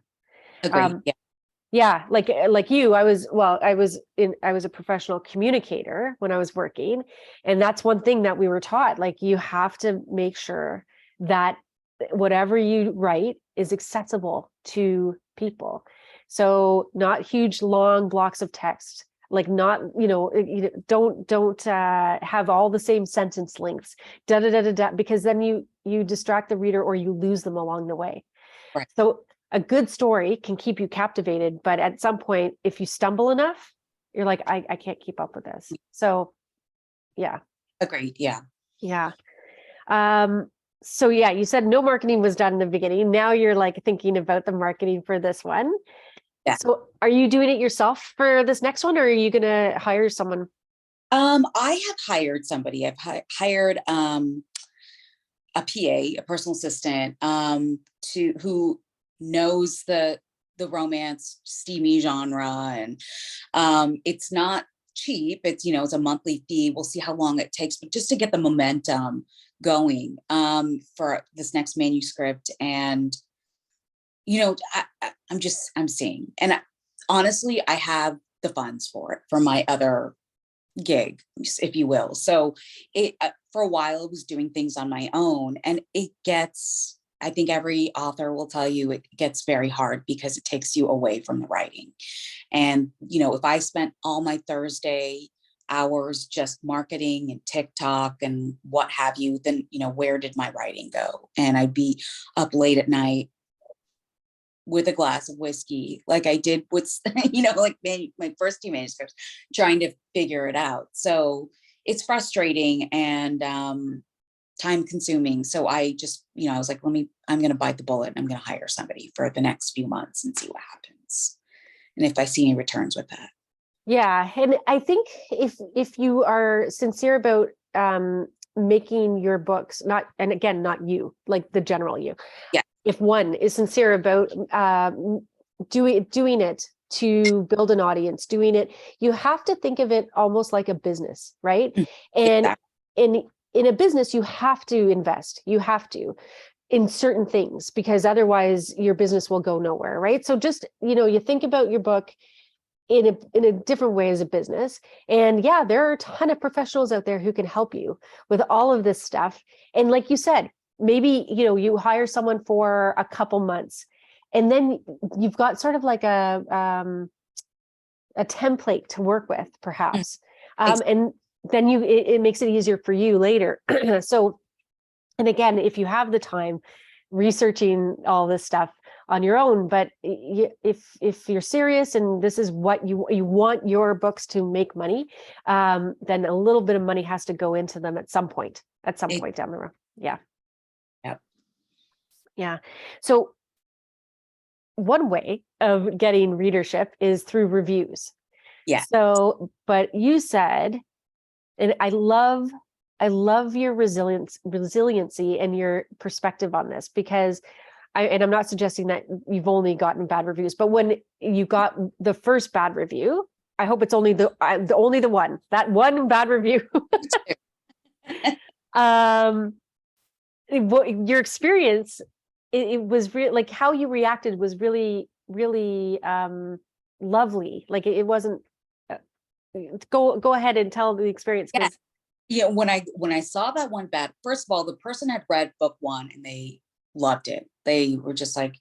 Agreed. Yeah. Yeah, like you, I was a professional communicator when I was working, and that's one thing that we were taught. Like, you have to make sure that whatever you write is accessible to people. So not huge long blocks of text, like not, don't have all the same sentence lengths, da da da da da, because then you distract the reader or you lose them along the way. Right. So a good story can keep you captivated, but at some point, if you stumble enough, you're like, I can't keep up with this. So yeah. Agreed. Yeah. Yeah. So yeah, you said no marketing was done in the beginning. Now you're like thinking about the marketing for this one. Yeah. So are you doing it yourself for this next one, or are you gonna hire someone? I have hired somebody. I've hired a PA, a personal assistant, to who knows the romance steamy genre, and it's not cheap. It's, it's a monthly fee. We'll see how long it takes, but just to get the momentum going for this next manuscript. And I'm seeing, and honestly, I have the funds for it for my other gig, if you will. So it for a while I was doing things on my own, and I think every author will tell you it gets very hard because it takes you away from the writing. And if I spent all my Thursday hours just marketing and TikTok and what have you, then where did my writing go? And I'd be up late at night with a glass of whiskey, like I did with, like my first two manuscripts, trying to figure it out. So it's frustrating and time consuming. So I just, I was like, I'm going to bite the bullet. I'm going to hire somebody for the next few months and see what happens. And if I see any returns with that. Yeah. And I think if you are sincere about making your books, and again, not you, like the general you. Yeah. If one is sincere about doing it to build an audience, you have to think of it almost like a business, right? And exactly. in a business, you have to invest. You have to in certain things, because otherwise your business will go nowhere, right? So just, you think about your book in a different way as a business. And yeah, there are a ton of professionals out there who can help you with all of this stuff. And like you said, maybe, you hire someone for a couple months, and then you've got sort of like a template to work with, perhaps. And then it makes it easier for you later. So, and again, if you have the time researching all this stuff on your own, but if you're serious and this is what you want your books to make money, then a little bit of money has to go into them at some point down the road. Yeah. Yeah. So one way of getting readership is through reviews. Yeah. So, but you said, and I love your resiliency and your perspective on this, because I'm not suggesting that you've only gotten bad reviews, but when you got the first bad review, I hope it's only the one bad review. Your experience, it was like how you reacted was really, really lovely. Like it wasn't. Go ahead and tell the experience. Yeah. When I saw that one bad, first of all, the person had read book one and they loved it. They were just like,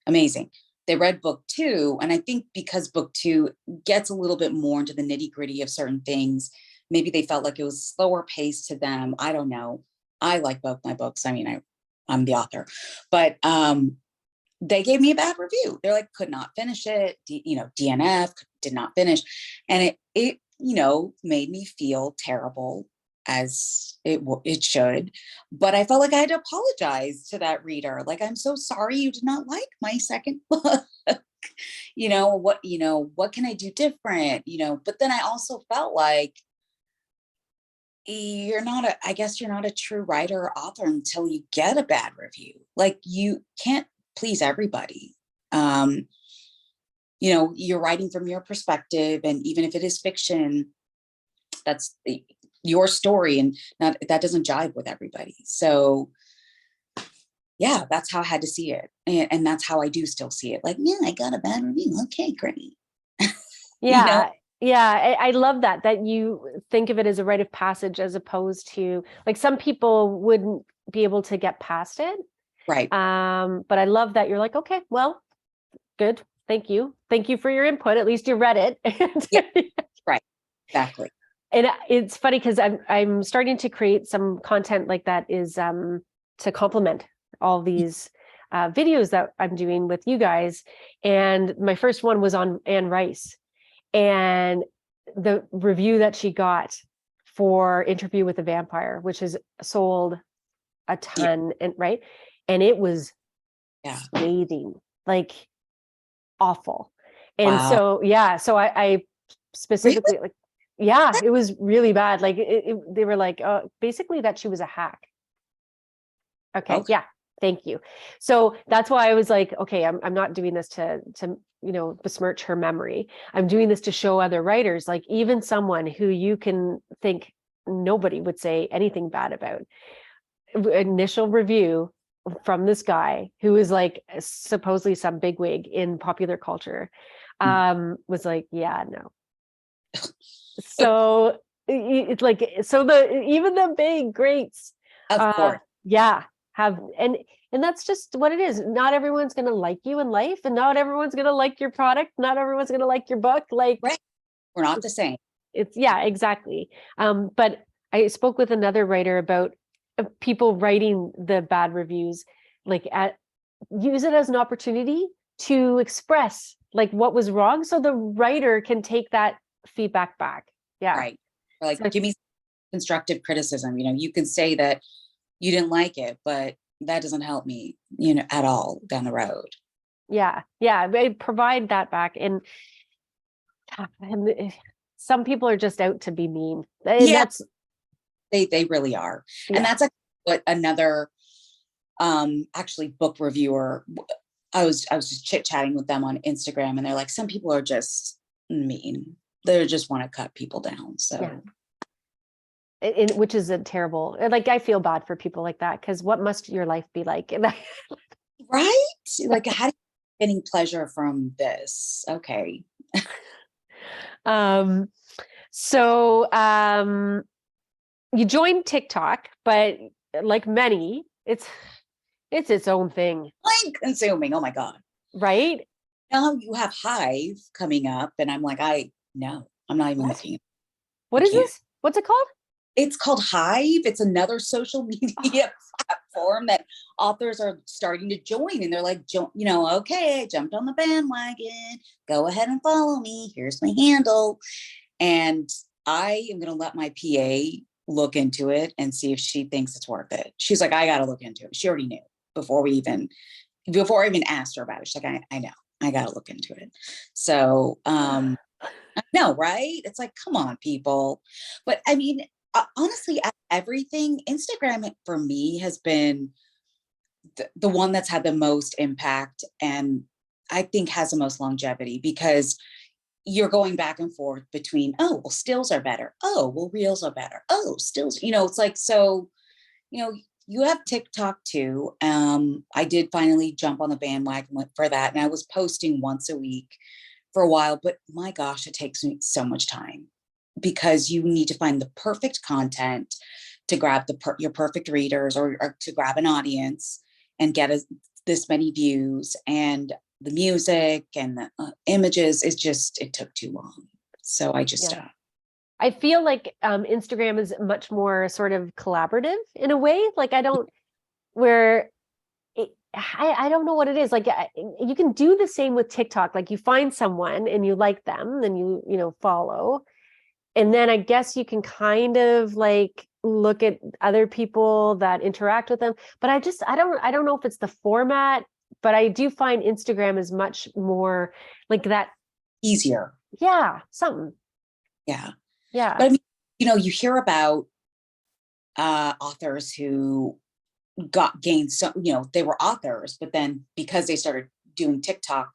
amazing. They read book two, and I think because book two gets a little bit more into the nitty gritty of certain things, maybe they felt like it was slower paced to them. I don't know. I like both my books. I mean, I'm the author, but they gave me a bad review. They're like, could not finish it. DNF, did not finish. And it made me feel terrible, as it should. But I felt like I had to apologize to that reader. Like, I'm so sorry you did not like my second book. What can I do different? But then I also felt like I guess you're not a true writer or author until you get a bad review. Like, you can't please everybody. You're writing from your perspective, and even if it is fiction, that's your story, and that doesn't jive with everybody. So yeah, that's how I had to see it. And that's how I do still see it. Like, yeah, I got a bad review. Okay, great. You know? Yeah. Yeah. I love that you think of it as a rite of passage as opposed to like some people wouldn't be able to get past it. Right. But I love that you're like, okay, well, good. Thank you. Thank you for your input. At least you read it. Yeah. Right. Exactly. And it's funny because I'm starting to create some content like that is to complement all these videos that I'm doing with you guys. And my first one was on Anne Rice and the review that she got for Interview with a Vampire, which has sold a Yeah. ton, and right, and it was Yeah. scathing, like awful. And Wow. so yeah, so I Really? specifically like, yeah, it was really bad. Like they were like, basically that she was a hack. Okay, Okay. yeah, thank you. So that's why I was like, okay, I'm not doing this to besmirch her memory. I'm doing this to show other writers, like even someone who you can think nobody would say anything bad about. Initial review from this guy who is like supposedly some bigwig in popular culture, was like, yeah, no. So it's like, so the even the big greats, Of course. yeah, have, and that's just what it is. Not everyone's going to like you in life, and not everyone's going to like your product. Not everyone's going to like your book. Like, Right. We're not the same. it's yeah, exactly. But I spoke with another writer about people writing the bad reviews, like use it as an opportunity to express like what was wrong, so the writer can take that feedback back. Yeah. Right. Or like, So give me constructive criticism. You can say that you didn't like it, but that doesn't help me, at all down the road. yeah, they provide that back, and some people are just out to be mean. And Yeah, that's they really are. And yeah. that's what another actually book reviewer, I was just chit-chatting with them on Instagram, and they're like, some people are just mean. They just want to cut people down. So Yeah. Which is a terrible, like I feel bad for people like that, because what must your life be like? And right? Like, how do you getting pleasure from this? Okay. um so you joined TikTok, but like many, it's its own thing, Time consuming. Oh my God. right? Now you have Hive coming up, and I'm like, no, I'm not even What? looking. I What is can't. this? What's it called? It's called Hive. It's another social media platform that authors are starting to join. And they're like, okay, I jumped on the bandwagon. Go ahead and follow me. Here's my handle. And I am going to let my PA look into it and see if she thinks it's worth it. She's like, I got to look into it. She already knew before I even asked her about it. She's like, I know, I got to look into it. So, no, right? It's like, come on, people. But I mean, honestly, everything, Instagram for me has been the one that's had the most impact, and I think has the most longevity, because you're going back and forth between, oh, well, stills are better. Oh, well, reels are better. Oh, stills, it's like, so, you have TikTok too. I did finally jump on the bandwagon for that. And I was posting once a week for a while, but my gosh, it takes me so much time, because you need to find the perfect content to grab your perfect readers, or to grab an audience and get this many views, and the music and the images is just, it took too long. So I just Yeah. I feel like Instagram is much more sort of collaborative in a way. Like I don't, where I don't know what it is. Like you can do the same with TikTok. Like you find someone and you like them, then you follow. And then I guess you can kind of like look at other people that interact with them. But I don't know if it's the format, but I do find Instagram is much more like that. easier. Yeah, something. Yeah. Yeah. But I mean, you hear about authors who gained some, they were authors, but then because they started doing TikTok,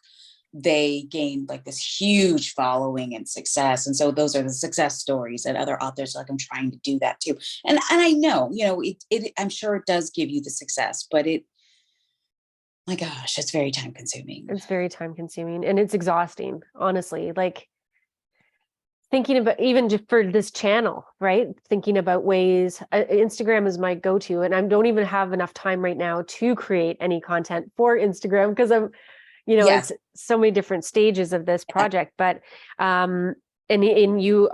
they gained like this huge following and success. And so those are the success stories that other authors are like, I'm trying to do that too. And I know, I'm sure it does give you the success, but My gosh, it's very time consuming. It's very time consuming and it's exhausting, honestly. Like thinking about even just for this channel, right? Thinking about ways, Instagram is my go-to, and I don't even have enough time right now to create any content for Instagram because I'm, Yes. it's so many different stages of this project. But and you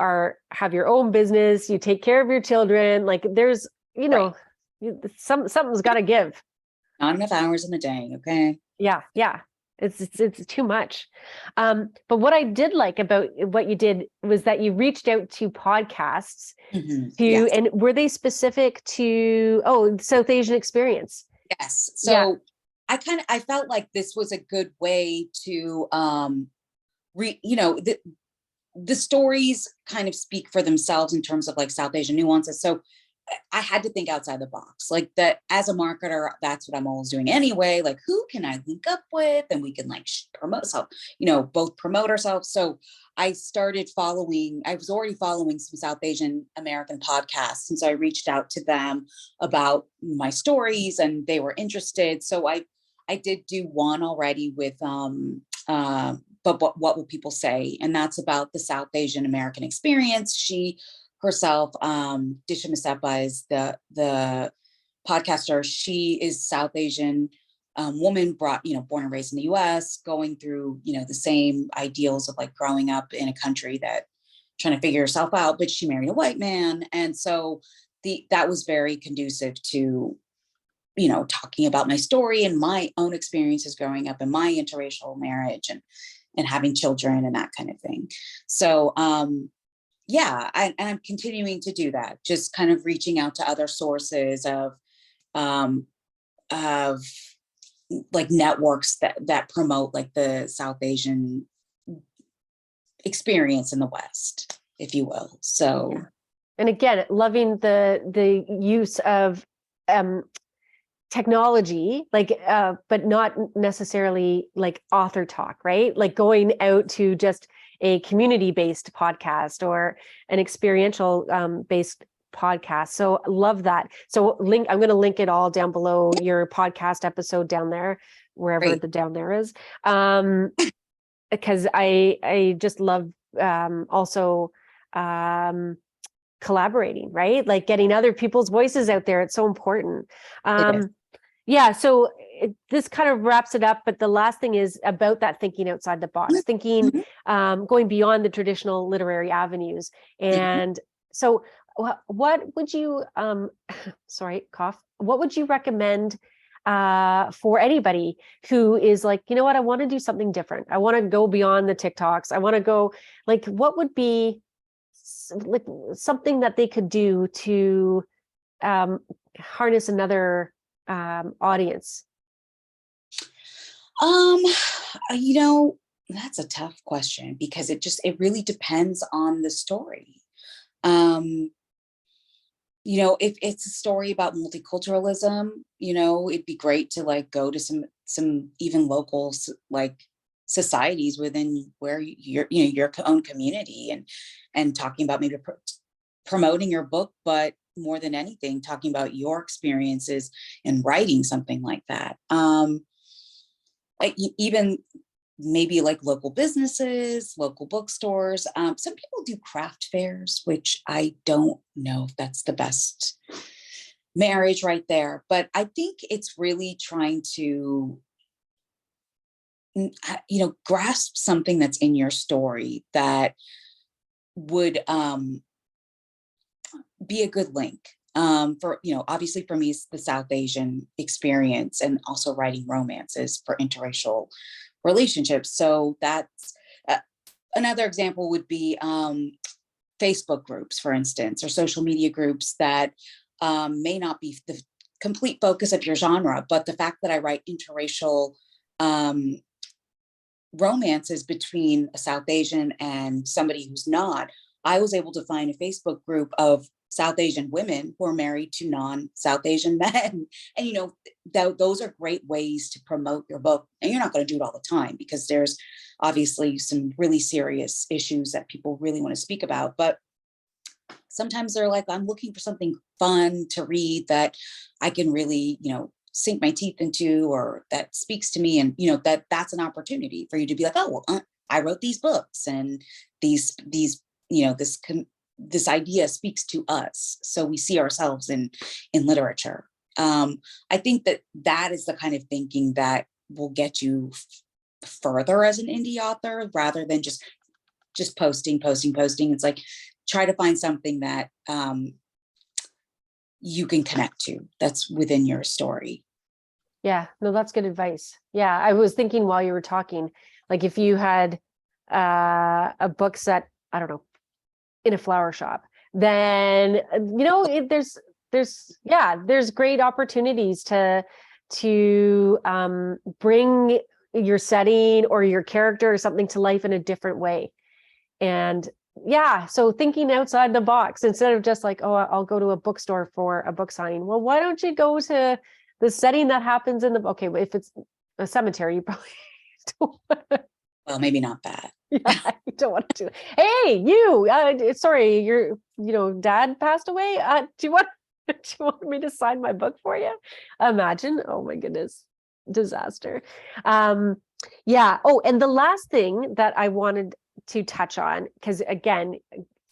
have your own business, you take care of your children, like there's, Right. something's got to give. Not enough hours in the day. Okay. Yeah, yeah. It's too much. But what I did like about what you did was that you reached out to podcasts Yes. and were they specific to, South Asian experience? Yes. Yeah, So I felt like this was a good way to the stories kind of speak for themselves in terms of like South Asian nuances. So I had to think outside the box. Like that as a marketer, that's what I'm always doing anyway. Like who can I link up with? And we can like promote self, both promote ourselves. So I was already following some South Asian American podcasts. And so I reached out to them about my stories and they were interested. So I did do one already with but what will people say? And that's about the South Asian American experience. She herself, Disha Masepa is the podcaster. She is South Asian woman, born and raised in the US, going through, the same ideals of like growing up in a country that trying to figure herself out, but she married a white man. And so that was very conducive to, talking about my story and my own experiences growing up in my interracial marriage and having children and that kind of thing. So, yeah, and I'm continuing to do that, just kind of reaching out to other sources of like networks that promote like the South Asian experience in the West, if you will. So, yeah. And again, loving the use of technology, like but not necessarily like author talk, right? Like going out to just a community-based podcast or an experiential based podcast. So love that. So I'm going to link it all down below your podcast episode down there, wherever great. the down there is. Because I just love also collaborating, right? Like getting other people's voices out there. It's so important. It is. Yeah, so this kind of wraps it up, but the last thing is about that thinking outside the box, thinking, going beyond the traditional literary avenues. And so what would you, sorry, cough, what would you recommend for anybody who is like, you know what, I want to do something different. I want to go beyond the TikToks. I want to go, like, what would be like something that they could do to harness another audience? That's a tough question because it really depends on the story. If it's a story about multiculturalism, it'd be great to like go to some even local like societies within where your own community and talking about maybe promoting your book, but more than anything, talking about your experiences in writing something like that. Even maybe like local businesses, local bookstores. Some people do craft fairs, which I don't know if that's the best marriage right there. But I think it's really trying to, grasp something that's in your story that would be a good link. For obviously for me it's the South Asian experience and also writing romances for interracial relationships. So that's another example would be Facebook groups, for instance, or social media groups that may not be the complete focus of your genre, but the fact that I write interracial romances between a South Asian and somebody who's not, I was able to find a Facebook group of South Asian women who are married to non-South Asian men. And, those are great ways to promote your book. And you're not going to do it all the time because there's obviously some really serious issues that people really want to speak about. But sometimes they're like, I'm looking for something fun to read that I can really, sink my teeth into, or that speaks to me. And, you know, that's an opportunity for you to be like, oh, well, I wrote these books, and these, you know, this idea speaks to us. So we see ourselves in literature. I think that is the kind of thinking that will get you further as an indie author, rather than just posting. It's like, try to find something that you can connect to, that's within your story. Yeah, no, that's good advice. Yeah, I was thinking while you were talking, like if you had a book set, I don't know, in a flower shop, then, you know, there's great opportunities to bring your setting or your character or something to life in a different way. And yeah, so thinking outside the box, instead of just like, oh, I'll go to a bookstore for a book signing. Well, why don't you go to the setting that happens in the, okay, but if it's a cemetery, you probably don't want Well, maybe not that. yeah, you don't want to do it. Hey, you, sorry, your, you know, dad passed away. Do you want me to sign my book for you? Imagine, oh my goodness, disaster. Yeah. Oh, and the last thing that I wanted to touch on, because again,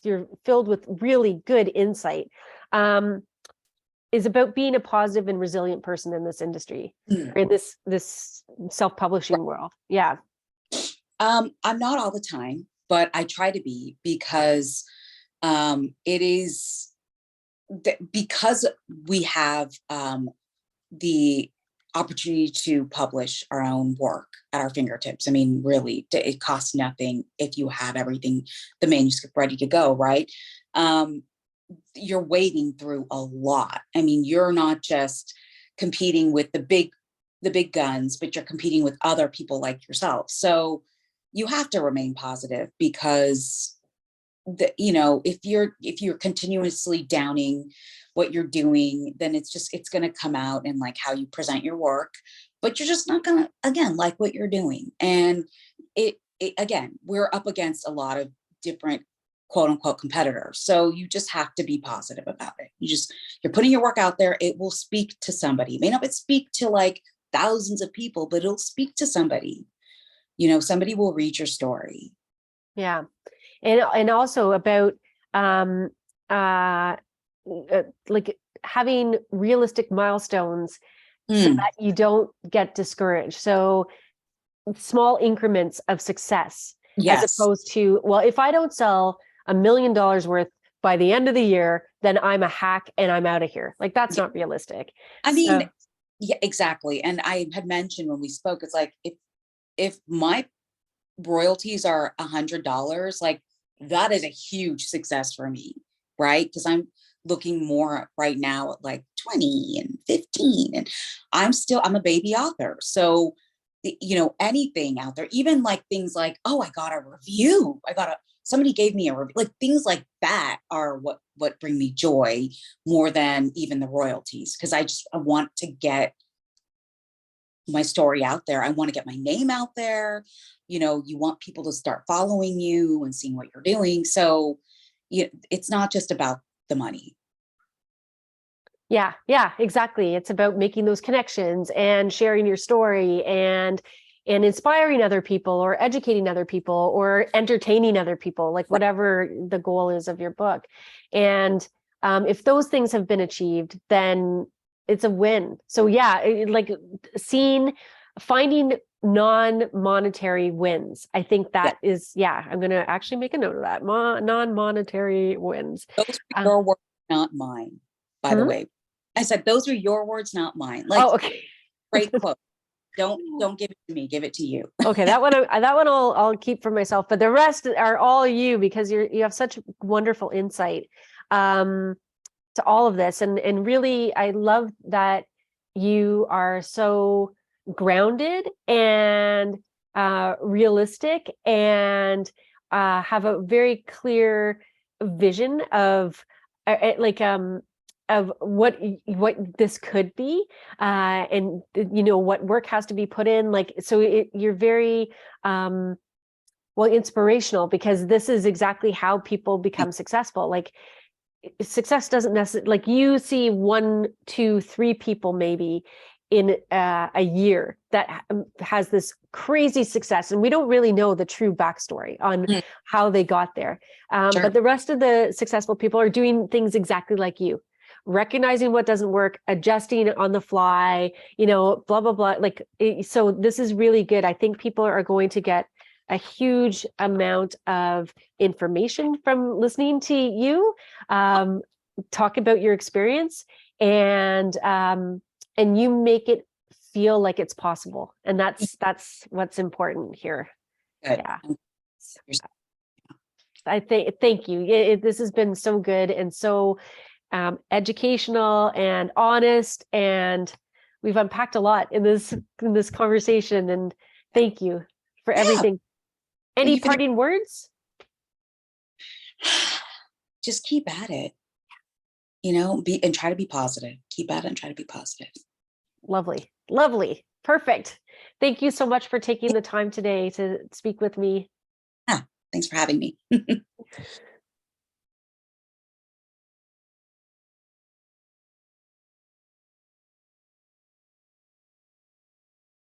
you're filled with really good insight, is about being a positive and resilient person in this industry, or in this self-publishing world. Yeah. I'm not all the time, but I try to be, because it is because we have the opportunity to publish our own work at our fingertips. I mean, really, it costs nothing if you have everything, the manuscript ready to go, right? You're wading through a lot. I mean, you're not just competing with the big guns, but you're competing with other people like yourself. So you have to remain positive, because you know, if you're continuously downing what you're doing, then it's going to come out in like how you present your work, but you're just not going to, again, like what you're doing. And it again, we're up against a lot of different quote unquote competitors. So you just have to be positive about it. You're putting your work out there. It will speak to somebody. It may not speak to like thousands of people, but it'll speak to somebody. You know, somebody will read your story. Yeah. And also about like having realistic milestones so that you don't get discouraged. So small increments of success, Yes. as opposed to, well, if I don't sell $1 million worth by the end of the year, then I'm a hack and I'm out of here. Like, that's not realistic. I mean, yeah, exactly. And I had mentioned when we spoke, it's like, if my royalties are $100, like, that is a huge success for me, right? Because I'm looking more right now at like 20 and 15, and I'm a baby author. So, you know, anything out there, even like things like, oh, I got a review. Somebody gave me a review, like things like that are what bring me joy more than even the royalties. Because I want to get my story out there. I want to get my name out there. You know, you want people to start following you and seeing what you're doing. So it's not just about the money. Yeah, exactly. It's about making those connections and sharing your story and inspiring other people, or educating other people, or entertaining other people, like whatever the goal is of your book. And if those things have been achieved, then it's a win. So yeah, like finding non-monetary wins. I think that is, I'm going to actually make a note of that. Non-monetary wins. Those are your words, not mine, by the way. I said, those are your words, not mine. Like, oh, okay. Great quote. Don't give it to me. Give it to you. Okay, that one I'll keep for myself, but the rest are all you, because you have such wonderful insight to all of this, and really I love that you are so grounded and realistic, and have a very clear vision of what this could be, and you know what work has to be put in. Like, so you're very inspirational, because this is exactly how people become successful. Like, success doesn't necessarily, like, you see 1, 2, 3 people maybe in a year that has this crazy success, and we don't really know the true backstory on how they got there. Sure. But the rest of the successful people are doing things exactly like you, recognizing what doesn't work, adjusting on the fly, blah, blah, blah. So this is really good. I think people are going to get a huge amount of information from listening to you talk about your experience, and you make it feel like it's possible. And that's what's important here. Good. Yeah. Thank you. This has been so good and so educational and honest, and we've unpacked a lot in this conversation, and thank you for everything. Any parting words? Just keep at it, and try to be positive. Keep at it and try to be positive. Lovely. Perfect. Thank you so much for taking the time today to speak with me. Yeah, thanks for having me.